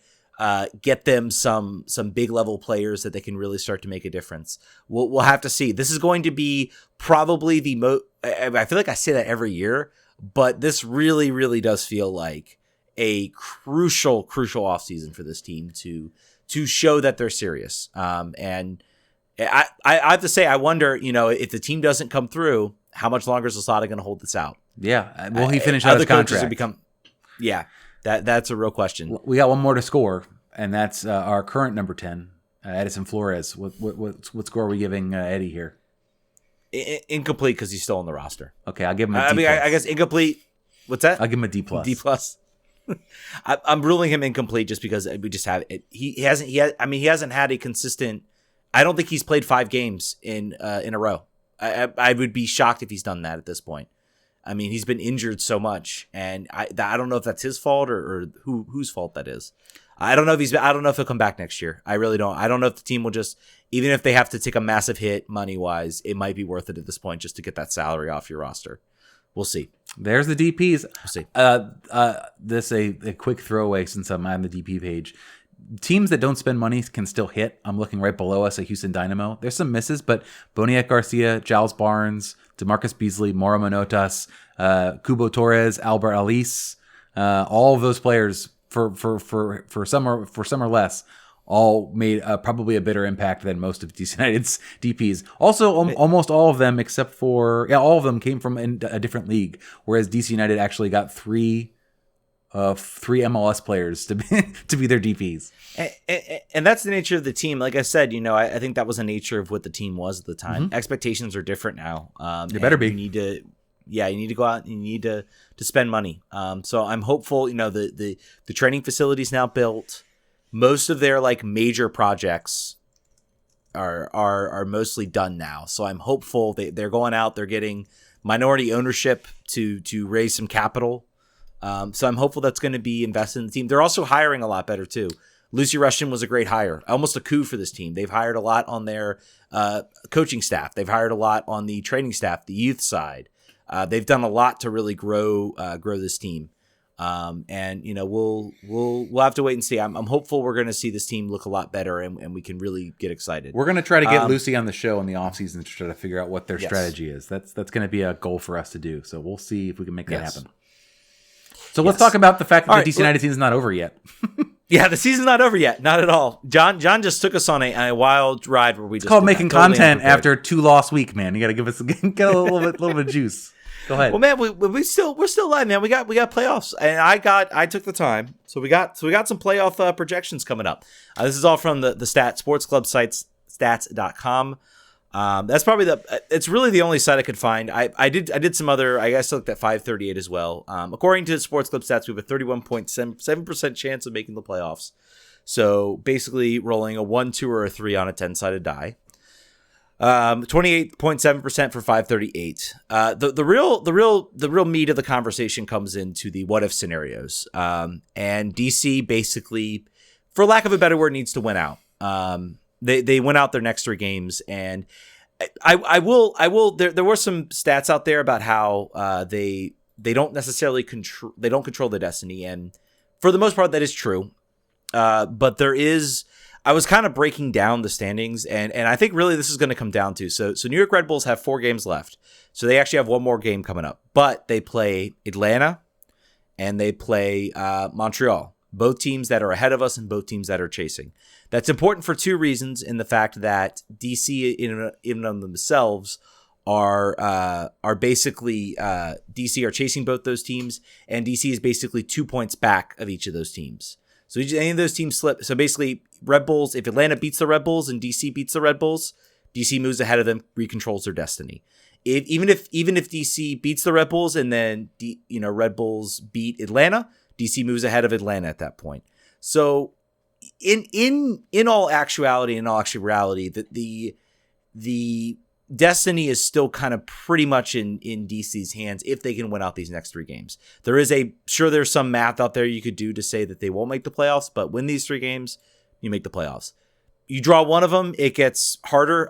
get them some big level players that they can really start to make a difference. We'll have to see. This is going to be probably the most, I feel like I say that every year, but this really, really does feel like a crucial offseason for this team to show that they're serious. And I have to say, I wonder, if the team doesn't come through, how much longer is Losada going to hold this out? Yeah. Will he finish out his contract? That's a real question. We got one more to score, and that's our current number 10, Edison Flores. What score are we giving Eddie here? Incomplete because he's still on the roster. Okay, I'll give him a D+. I guess incomplete. What's that? I'll give him a D+. D+. I'm ruling him incomplete just because we just have it. He hasn't had a consistent. I don't think he's played 5 games in a row. I would be shocked if he's done that at this point. I mean, he's been injured so much, and I don't know if that's his fault or whose fault that is. I don't know if he'll come back next year. I really don't. I don't know if the team will just, even if they have to take a massive hit money wise, it might be worth it at this point just to get that salary off your roster. We'll see. There's the DPs. We'll see. This a quick throwaway since I'm on the DP page. Teams that don't spend money can still hit. I'm looking right below us at Houston Dynamo. There's some misses, but Boniek Garcia, Giles Barnes, DeMarcus Beasley, Mauro Manotas, Kubo Torres, Albert Alice, all of those players for some or less, all made probably a better impact than most of DC United's DPs. Also, almost all of them, except for all of them came from a different league, whereas DC United actually got three MLS players to be their DPs. And that's the nature of the team. Like I said, I think that was the nature of what the team was at the time. Mm-hmm. Expectations are different now. They better be. You need to go out and you need to spend money. So I'm hopeful, the training facility's now built. most of their like major projects are mostly done now. So I'm hopeful they're going out, they're getting minority ownership to raise some capital. So I'm hopeful that's going to be invested in the team. They're also hiring a lot better too. Lucy Rushton was a great hire, almost a coup for this team. They've hired a lot on their coaching staff. They've hired a lot on the training staff, the youth side. They've done a lot to really grow this team. And you know, we'll have to wait and see. I'm hopeful we're going to see this team look a lot better, and we can really get excited. We're going to try to get Lucy on the show in the offseason to try to figure out what their strategy is. That's going to be a goal for us to do. So we'll see if we can make that happen. So let's talk about the fact that the DC United season is not over yet. Yeah, the season's not over yet. Not at all. John just took us on a wild ride where we just it's called making content after 2 loss week, man. You got to give us get a little bit of juice. Go ahead. Well, man, we're still live, man. We got playoffs, and I took the time, so we got some playoff projections coming up. This is all from the sports club sites, stats.com. That's probably it's really the only site I could find. I did some other, I guess I looked at 538 as well. According to Sports Club Stats, we have a 31.7% chance of making the playoffs. So basically rolling a 1, 2, or a 3 on a 10-sided die. 28.7% for 538. The real meat of the conversation comes into the what if scenarios. And DC basically, for lack of a better word, needs to win out. They went out their next 3 games, and I will. There were some stats out there about how they don't necessarily control their destiny, and for the most part, that is true. But there is. I was kind of breaking down the standings, and I think really this is going to come down to so New York Red Bulls have 4 games left, so they actually have one more game coming up, but they play Atlanta and they play Montreal. Both teams that are ahead of us and both teams that are chasing. That's important for 2 reasons. In the fact that DC, in on themselves, are basically DC are chasing both those teams, and DC is basically 2 points back of each of those teams. So any of those teams slip. So basically, Red Bulls. If Atlanta beats the Red Bulls and DC beats the Red Bulls, DC moves ahead of them, recontrols their destiny. Even if DC beats the Red Bulls and then Red Bulls beat Atlanta, DC moves ahead of Atlanta at that point. So in all actuality, that the destiny is still kind of pretty much in DC's hands if they can win out these next 3 games. There's some math out there you could do to say that they won't make the playoffs, but win these 3 games, you make the playoffs. You draw one of them, it gets harder.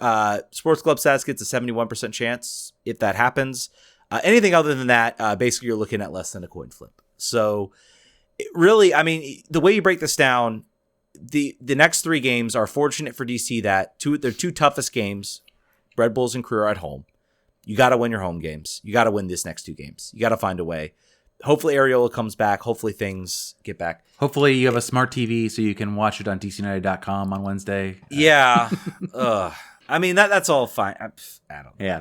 Sports Club Stats gets a 71% chance if that happens. Anything other than that, basically you're looking at less than a coin flip. So really, I mean, the way you break this down, the next 3 games are fortunate for DC that their 2 toughest games, Red Bulls and Crew, are at home. You got to win your home games. You got to win this next 2 games. You got to find a way. Hopefully Areola comes back. Hopefully things get back. Hopefully you have a smart TV so you can watch it on DCUnited.com on Wednesday. Yeah. I mean, that's all fine. I don't know. Yeah,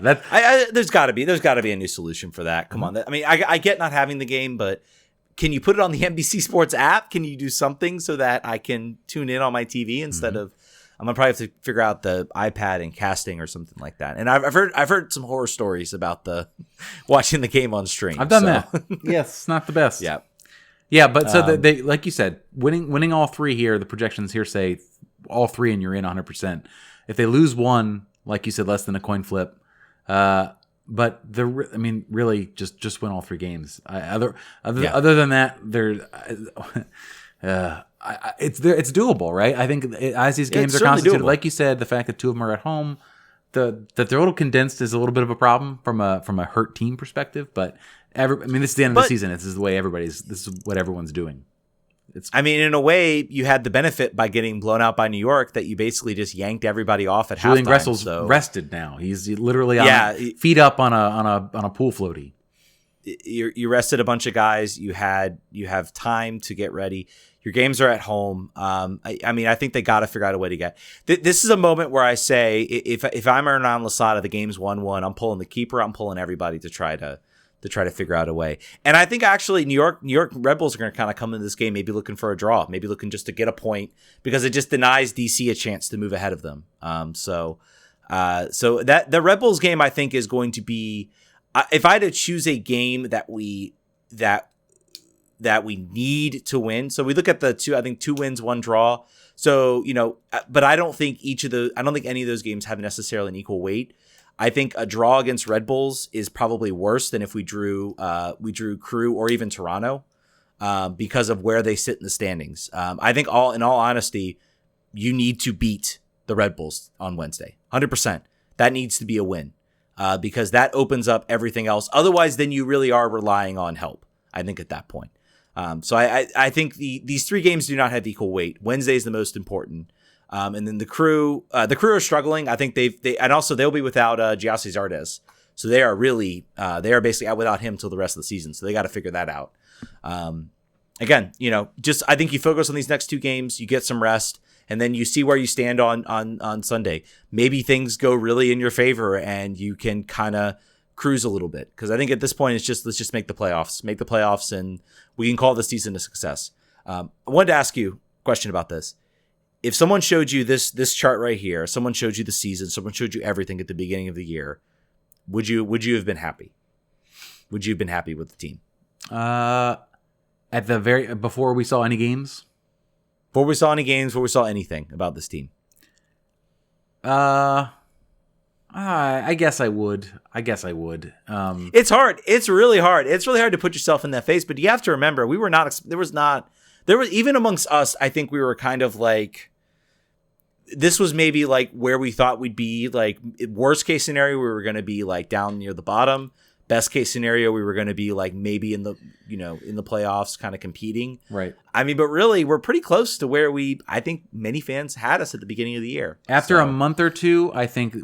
there's got to be a new solution for that. Come on. I mean, I get not having the game, but can you put it on the NBC Sports app? Can you do something so that I can tune in on my TV instead of? I'm gonna probably have to figure out the iPad and casting or something like that. And I've heard some horror stories about the watching the game on stream. I've done that. Yes, it's not the best. Yeah. But so they like you said, winning all 3 here. The projections here say all 3, and you're in 100%. If they lose one, like you said, less than a coin flip. But really, just win all 3 games. Other than that, it's doable, right? I think as these games are constituted, like you said, the fact that 2 of them are at home, that they're a little condensed is a little bit of a problem from a hurt team perspective. But this is the end of the season. This is what everyone's doing. In a way, you had the benefit by getting blown out by New York that you basically just yanked everybody off at halftime. Julian Gressel's rested now. He's literally feet up on a pool floaty. You rested a bunch of guys. You have time to get ready. Your games are at home. I think they got to figure out a way to get. This is a moment where I say, if I'm Hernan Losada, the game's 1-1. I'm pulling the keeper. I'm pulling everybody to try to figure out a way. And I think actually New York Red Bulls are going to kind of come into this game maybe looking for a draw, maybe looking just to get a point because it just denies DC a chance to move ahead of them. So that the Red Bulls game I think is going to be, if I had to choose a game that that we need to win. So we look at the two wins, one draw. So, but I don't think any of those games have necessarily an equal weight. I think a draw against Red Bulls is probably worse than if we drew Crew or even Toronto, because of where they sit in the standings. I think in all honesty, you need to beat the Red Bulls on Wednesday. 100%. That needs to be a win, because that opens up everything else. Otherwise, then you really are relying on help, I think, at that point. So I think these 3 games do not have equal weight. Wednesday is the most important. And then the crew are struggling. I think they'll be without Giassi Zardes. So they are basically out without him till the rest of the season. So they got to figure that out. Again, I think you focus on these next 2 games, you get some rest, and then you see where you stand on Sunday. Maybe things go really in your favor and you can kind of cruise a little bit. Because I think at this point, it's let's just make the playoffs, and we can call this season a success. I wanted to ask you a question about this. If someone showed you this chart right here, someone showed you the season, someone showed you everything at the beginning of the year, would you have been happy? Would you have been happy with the team? At the before we saw any games? Before we saw any games, before we saw anything about this team? I guess I would. It's hard. It's really hard. It's really hard to put yourself in that phase, but you have to remember, there was even amongst us, I think we were kind of like, this was maybe like where we thought we'd be. Like, worst case scenario, we were going to be like down near the bottom. Best case scenario, we were going to be like maybe in the playoffs, kind of competing. Right. I mean, but really, we're pretty close to where I think many fans had us at the beginning of the year. After a month or 2, I think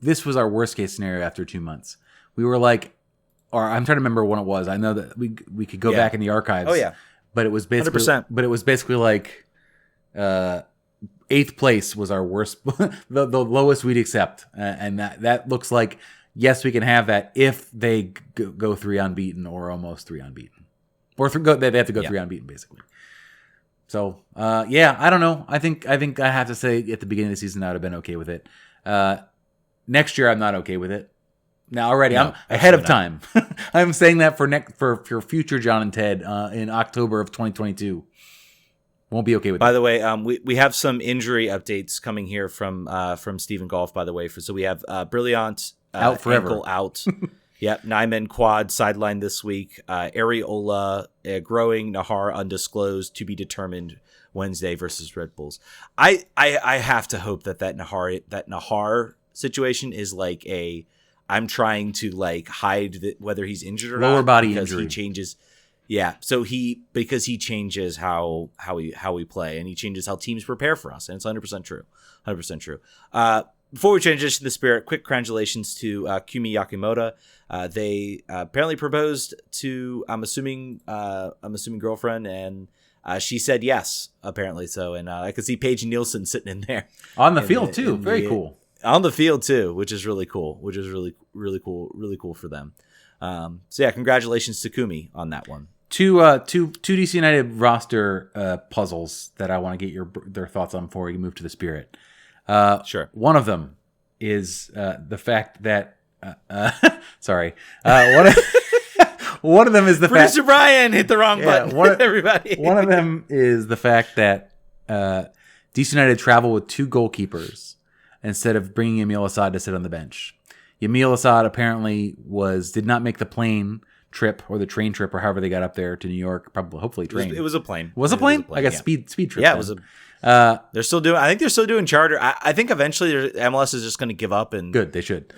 this was our worst case scenario after 2 months. We were like, or I'm trying to remember when it was. I know that we could go back in the archives. Oh yeah. But it was basically 100%. But it was basically like 8th place was our worst, the lowest we'd accept, and that looks like, yes, we can have that if they go 3 unbeaten or almost 3 unbeaten, or they have to go 3 unbeaten basically. So I don't know. I think I have to say at the beginning of the season I would have been okay with it. Next year I'm not okay with it. Now already I'm ahead of time. I'm saying that for future John and Ted in October of 2022. Won't be okay with. By the way, we have some injury updates coming here from Stephen Golf. By the way, so we have Brilliant out forever, ankle out. Yep, Nyman quad sidelined this week. Areola growing, Nahar undisclosed, to be determined Wednesday versus Red Bulls. I have to hope that Nahar situation is like I'm trying to like hide whether he's injured or not. Lower body because injury. He changes. Yeah, so because he changes how we play, and he changes how teams prepare for us, and it's 100% true. 100% true. Before we transition to the Spirit, quick congratulations to Kumi Yakimoto. They apparently proposed to I'm assuming girlfriend, and she said yes, apparently so. And I could see Paige Nielsen sitting in there on the field too. Very cool. On the field too, which is really cool. Which is really cool for them. So yeah, congratulations to Kumi on that one. Two DC United roster puzzles that I want to get their thoughts on before we move to the Spirit. Sure. One of them is the fact that one of them is the Producer Brian hit the wrong button. Everybody. One of them is the fact that DC United travel with 2 goalkeepers instead of bringing Emil Assad to sit on the bench. Emil Assad apparently did not make the plane trip or the train trip or however they got up there to New York. Hopefully train. It was a plane. Was it a plane? I guess speed trip. Yeah, it was they're still doing. I think they're still doing charter. I think eventually MLS is just going to give up and. Good, they should.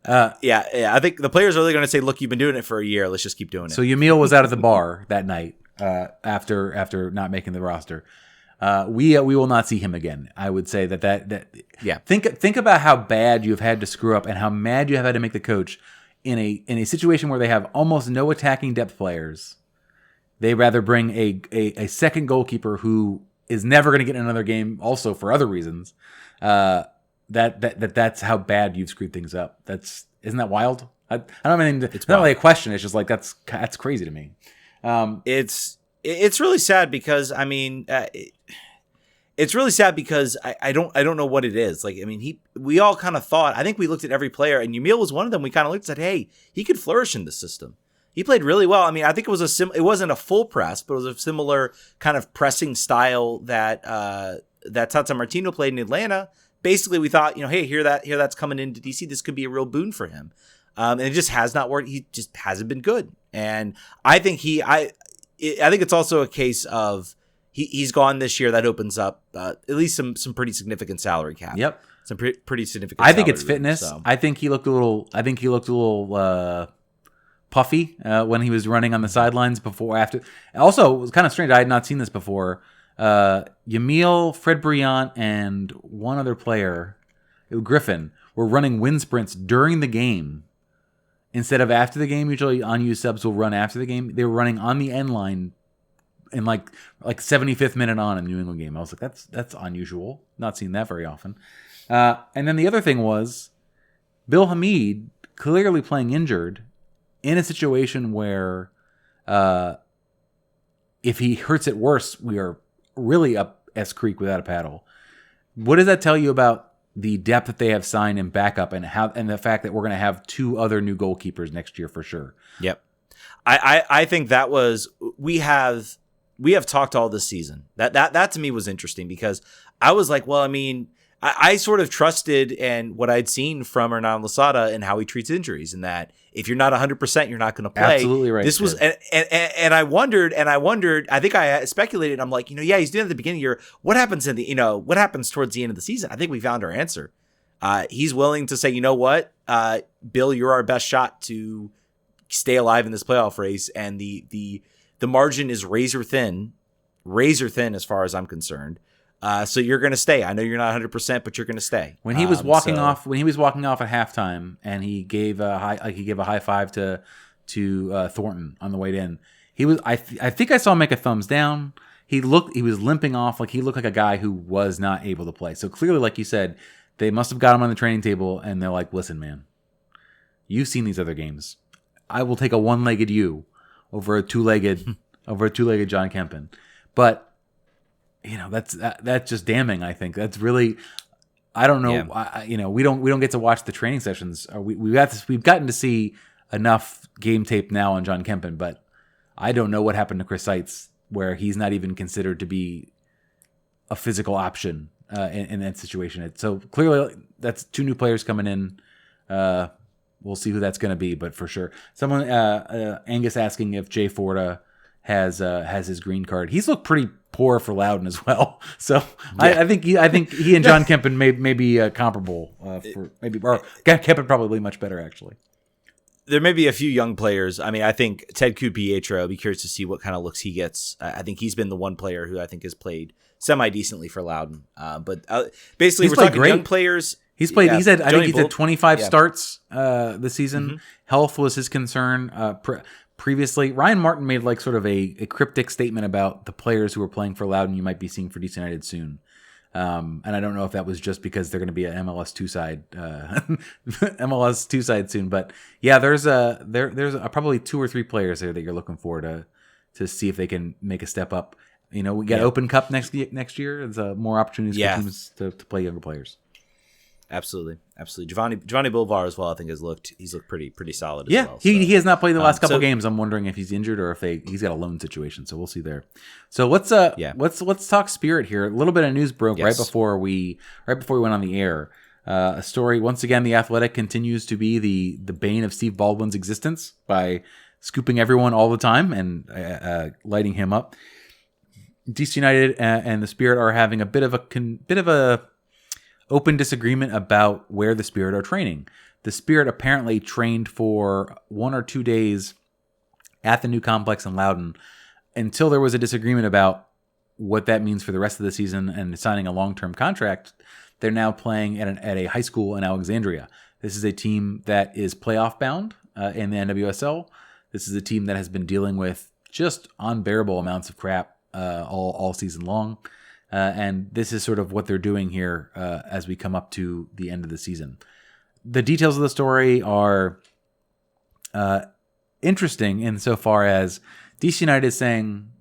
Yeah. I think the players are really going to say, "Look, you've been doing it for a year. Let's just keep doing it." So Emil was out at the bar that night after not making the roster. We will not see him again. I would say that. Yeah. Think about how bad you've had to screw up and how mad you have had to make the coach in a situation where they have almost no attacking depth players. They rather bring a second goalkeeper who is never going to get in another game, also for other reasons. That's how bad you've screwed things up. Isn't that wild? I don't have anything. It's not really a question. It's just like that's crazy to me. It's really sad because it's really sad because I don't know what it is. Like, I mean, we all kind of thought, I think we looked at every player, and Yamil was one of them. We kind of looked and said, hey, he could flourish in this system. He played really well. I mean, I think it was it wasn't a full press, but it was a similar kind of pressing style that Tata Martino played in Atlanta. Basically, we thought, hey, here that's coming into DC. This could be a real boon for him. And it just has not worked. He just hasn't been good. And I think I think it's also a case of he's gone this year. That opens up at least some pretty significant salary cap. Yep. Some pretty significant. I think it's salary fitness. room, so. I think he looked a little puffy when he was running on the sidelines before. After, also, it was kind of strange. I had not seen this before. Yamil, Fred Briant, and one other player, Griffin, were running wind sprints during the game instead of after the game. Usually, unused subs will run after the game. They were running on the end line in like 75th minute on in the New England game. I was like, that's unusual. Not seen that very often. And then the other thing was Bill Hamid clearly playing injured in a situation where if he hurts it worse, we are really up S Creek without a paddle. What does that tell you about the depth that they have signed in backup and the fact that we're going to have 2 other new goalkeepers next year for sure? Yep. I think that was we have talked all this season. That to me was interesting because I was like, well, I mean, I sort of trusted and what I'd seen from Hernan Losada and how he treats injuries, and that if you're not 100%, you're not going to play. Absolutely right. This was, and I wondered. I think I speculated. I'm like, yeah, he's doing it at the beginning of the year. What happens what happens towards the end of the season? I think we found our answer. He's willing to say, you know what, Bill, you're our best shot to stay alive in this playoff race, and the margin is razor thin as far as I'm concerned. So you're going to stay. I know you're not 100%, but you're going to stay. When he was walking off at halftime, and he gave a high five to Thornton on the way in, I think I saw him make a thumbs down. He was limping off, like he looked like a guy who was not able to play. So clearly, like you said, they must have got him on the training table, and they're like, "Listen, man, you've seen these other games. I will take a one-legged you over a two-legged John Kempen." But that's just damning. I think that's really, I don't know. Yeah. We don't get to watch the training sessions. We've gotten to see enough game tape now on John Kempen, but I don't know what happened to Chris Seitz, where he's not even considered to be a physical option in that situation. So clearly, that's 2 new players coming in. We'll see who that's going to be, but for sure, someone Angus asking if Jay Forda has his green card. He's looked pretty poor for Loudoun as well. So yeah. I think he and John Kempen may be comparable or Kempen probably much better actually. There may be a few young players. I mean, I think Ted Pietro, I'll be curious to see what kind of looks he gets. I think he's been the one player who I think has played semi-decently for Loudoun. But basically, we're talking great. Young players. He's played. Yeah, I think he's had 25 starts this season. Mm-hmm. Health was his concern. Previously, Ryan Martin made like sort of a cryptic statement about the players who were playing for Loudoun you might be seeing for DC United soon. And I don't know if that was just because they're going to be an MLS two side soon. But yeah, there's probably 2 or 3 players there that you're looking for to see if they can make a step up. We got Open Cup next year. There's more opportunities for teams to play younger players. Absolutely. Giovanni Boulvar as well, I think he's looked pretty solid as well. He has not played the last couple games. I'm wondering if he's injured or if he's got a loan situation. So we'll see there. So let's talk Spirit here. A little bit of news broke right before we went on the air. A story once again. The Athletic continues to be the bane of Steve Baldwin's existence by scooping everyone all the time and lighting him up. DC United and the Spirit are having a bit of a open disagreement about where the Spirit are training. The Spirit apparently trained for 1 or 2 days at the new complex in Loudoun until there was a disagreement about what that means for the rest of the season and signing a long-term contract. They're now playing at a high school in Alexandria. This is a team that is playoff bound in the NWSL. This is a team that has been dealing with just unbearable amounts of crap all season long. And this is sort of what they're doing here as we come up to the end of the season. The details of the story are interesting insofar as DC United is saying,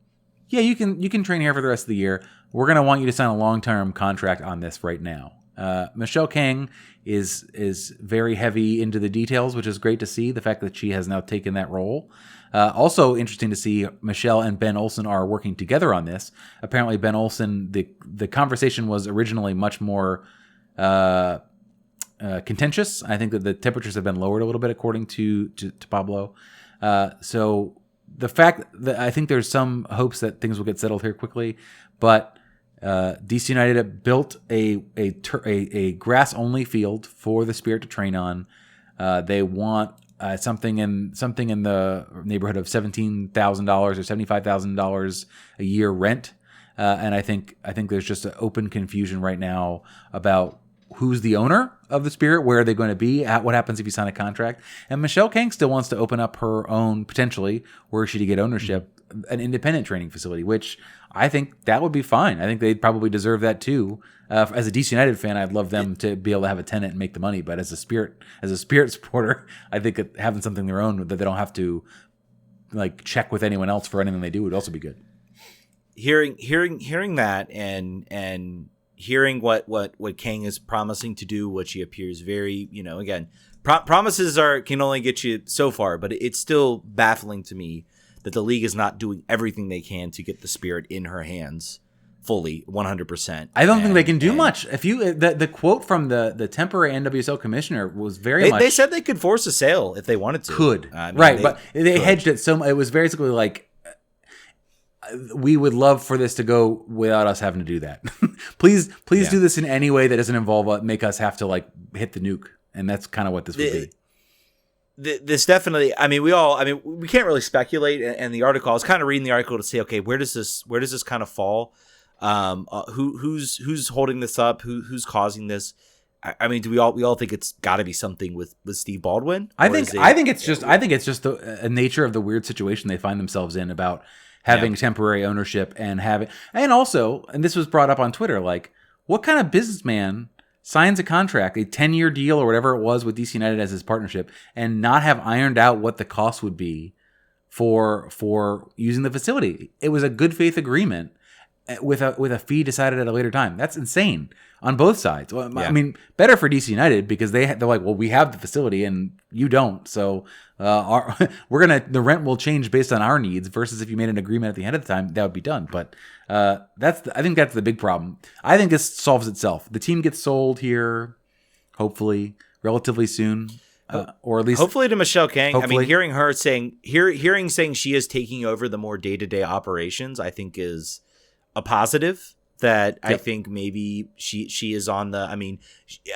yeah, you can train here for the rest of the year. We're going to want you to sign a long-term contract on this right now. Michelle Kang is very heavy into the details, which is great to see. The fact that she has now taken that role. Also interesting to see Michelle and Ben Olsen are working together on this. Apparently, Ben Olsen, the conversation was originally much more contentious. I think that the temperatures have been lowered a little bit, according to Pablo. So the fact that I think there's some hopes that things will get settled here quickly, but DC United built a grass only field for the Spirit to train on. They want something in the neighborhood of $17,000 or $75,000 a year rent, and I think there's just an open confusion right now about who's the owner of the Spirit, where are they going to be, what happens if you sign a contract. And Michelle Kang still wants to open up her own, potentially, were she to get ownership, an independent training facility, which I think that would be fine. I think they'd probably deserve that too. As a DC United fan, I'd love them to be able to have a tenant and make the money. But as a Spirit supporter, I think that having something of their own that they don't have to like check with anyone else for anything they do would also be good. Hearing that and hearing what Kang is promising to do, which he appears very, again, promises can only get you so far, but it's still baffling to me that the league is not doing everything they can to get the Spirit in her hands fully, 100%. I don't think they can do much. If you the quote from the temporary NWSL commissioner was very much. They said they could force a sale if they wanted to. But they hedged it so. It was basically like, we would love for this to go without us having to do that. please do this in any way that doesn't involve make us have to like hit the nuke, and that's kind of what this would be. This definitely. We can't really speculate. And the article, I was kind of reading the article to say, okay, where does this kind of fall? Who's holding this up? Who's causing this? Do we all think it's got to be something with Steve Baldwin? I think it's just the nature of the weird situation they find themselves in about having temporary ownership and also, this was brought up on Twitter, like, what kind of businessman signs a contract, a 10-year deal or whatever it was with DC United as his partnership, and not have ironed out what the cost would be for using the facility? It was a good faith agreement with a fee decided at a later time. That's insane on both sides. Well, better for DC United because they're like, well, we have the facility and you don't, so the rent will change based on our needs. Versus if you made an agreement at the end of the time, that would be done. But I think that's the big problem. I think this solves itself. The team gets sold here, hopefully, relatively soon. Or at least hopefully to Michelle Kang. Hopefully. Hearing her saying she is taking over the more day-to-day operations, I think is a positive. That I think maybe she is on the.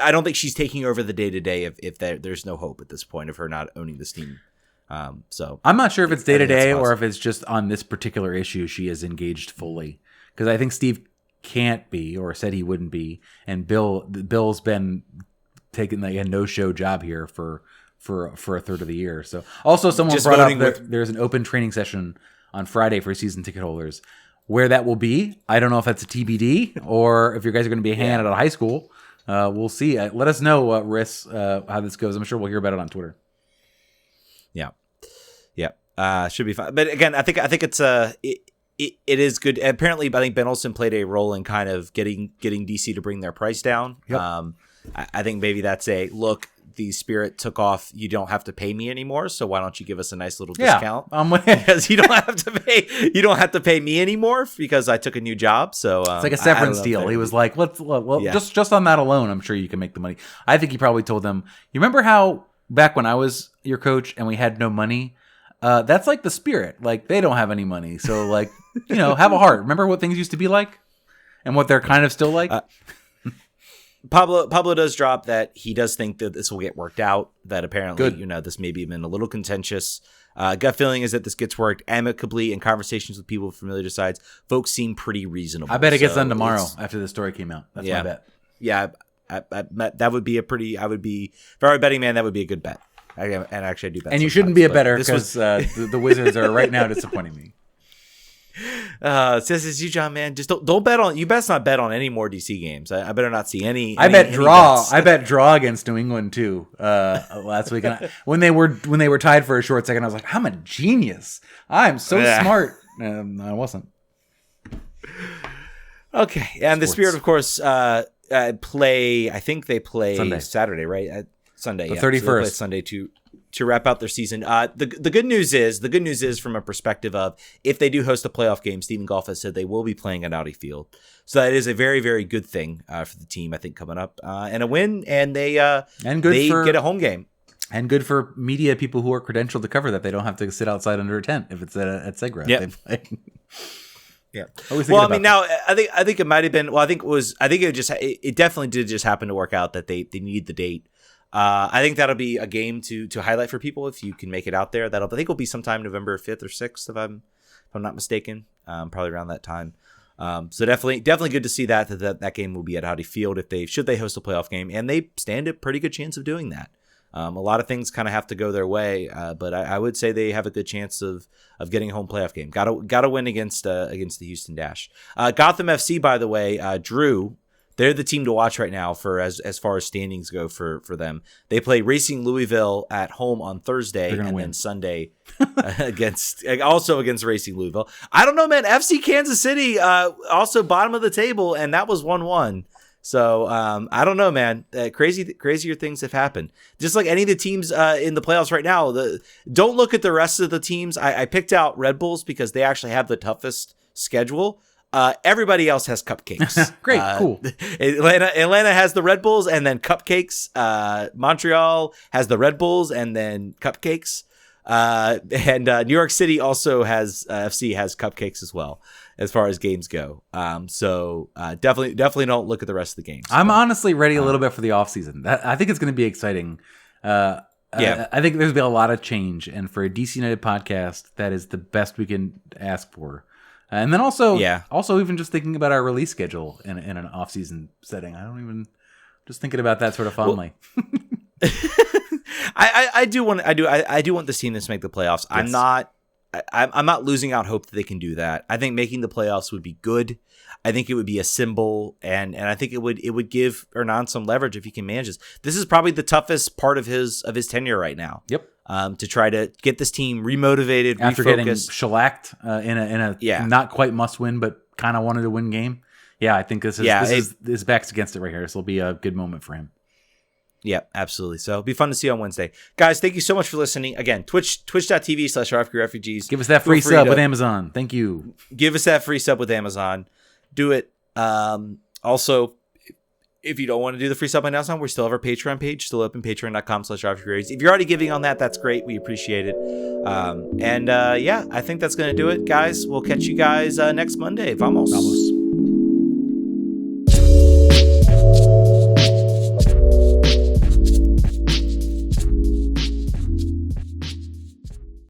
I don't think she's taking over the day-to-day if there's no hope at this point of her not owning this team. So I'm not sure if it's day-to-day or if it's just on this particular issue she is engaged fully, because I think Steve can't be, or said he wouldn't be, and Bill's been taking a no-show job here for a third of the year. So also someone just brought up that there's an open training session on Friday for season ticket holders. Where that will be, I don't know if that's a TBD or if you guys are going to be hanging out at a high school. We'll see. Let us know, Riss, how this goes. I'm sure we'll hear about it on Twitter. Yeah. Should be fine. But again, I think it's it is good. Apparently, I think Ben Olsen played a role in kind of getting DC to bring their price down. Yep. I think maybe that's a look. The Spirit took off. You don't have to pay me anymore, so why don't you give us a nice little discount? Because you don't have to pay me anymore because I took a new job. So it's like a severance deal. He was like, just on that alone, I'm sure you can make the money. I think he probably told them, you remember how back when I was your coach and we had no money? That's like the Spirit. Like, they don't have any money, so like, have a heart. Remember what things used to be like, and what they're kind of still like. Pablo does drop that he does think that this will get worked out, that apparently, this may be been a little contentious. Gut feeling is that this gets worked amicably in conversations with people with familiar sides. Folks seem pretty reasonable. I bet it gets done tomorrow after the story came out. That's my bet. Yeah, that would be if I were a betting man, that would be a good bet. And actually I do bet. And you shouldn't be a bettor because the Wizards are right now disappointing me. Says it's you, John, man. Just don't bet on. You best not bet on any more DC games. I better not see any. I bet draw. I bet draw against New England too. Last week, and when they were tied for a short second, I was like, I'm a genius. I'm so smart. I wasn't. Okay, and the Spirit, of course, play. I think they play Sunday. Saturday, right? Sunday, The yeah. 31st. So they play Sunday to wrap out their season. The good news is from a perspective of if they do host a playoff game, Stephen Goff has said they will be playing at Audi Field, so that is a very, very good thing for the team. I think coming up and a win, and they get a home game. And good for media people who are credentialed to cover that. They don't have to sit outside under a tent if it's at Segra. Yeah. Yeah. Well, I mean, now I think it might have been. Well, I think it definitely did just happen to work out that they need the date. I think that'll be a game to highlight for people if you can make it out there. I think will be sometime November 5th or 6th if I'm not mistaken. Probably around that time. So definitely good to see that game will be at Audi Field should they host a playoff game, and they stand a pretty good chance of doing that. A lot of things kind of have to go their way, but I would say they have a good chance of getting a home playoff game. Got to win against the Houston Dash. Gotham FC, by the way, Drew, they're the team to watch right now for as far as standings go for them. They play Racing Louisville at home on Thursday, and then Sunday against Racing Louisville. I don't know, man. FC Kansas City also bottom of the table, and that was 1-1. So I don't know, man. Crazier things have happened. Just like any of the teams in the playoffs right now. Don't look at the rest of the teams. I picked out Red Bulls because they actually have the toughest schedule. Everybody else has cupcakes. Great, cool. Atlanta has the Red Bulls and then cupcakes. Montreal has the Red Bulls and then cupcakes. And New York City also has FC has cupcakes as well as far as games go. So definitely don't look at the rest of the games. I'm honestly ready a little bit for the offseason. I think it's going to be exciting. I think there's been a lot of change, and for a DC United podcast, that is the best we can ask for. And then also even just thinking about our release schedule in an off-season setting. Just thinking about that sort of fondly. Well, I do want this team to make the playoffs. Yes. I'm not losing out hope that they can do that. I think making the playoffs would be good. I think it would be a symbol, and I think it would give Hernan some leverage if he can manage this. This is probably the toughest part of his tenure right now. Yep. To try to get this team remotivated, after refocused. Getting shellacked in a not quite must win, but kind of wanted to win game. Yeah, I think this is back's against it right here. This will be a good moment for him. Yeah, absolutely. So it'll be fun to see on Wednesday. Guys, thank you so much for listening. Again, twitch.tv/RFK Refugees. Give us that free sub with Amazon. Thank you. Give us that free sub with Amazon. Do it. Also, if you don't want to do the free sub on Amazon, we still have our Patreon page, still open, patreon.com/RFK. If you're already giving on that, that's great. We appreciate it. I think that's going to do it, guys. We'll catch you guys next Monday. Vamos.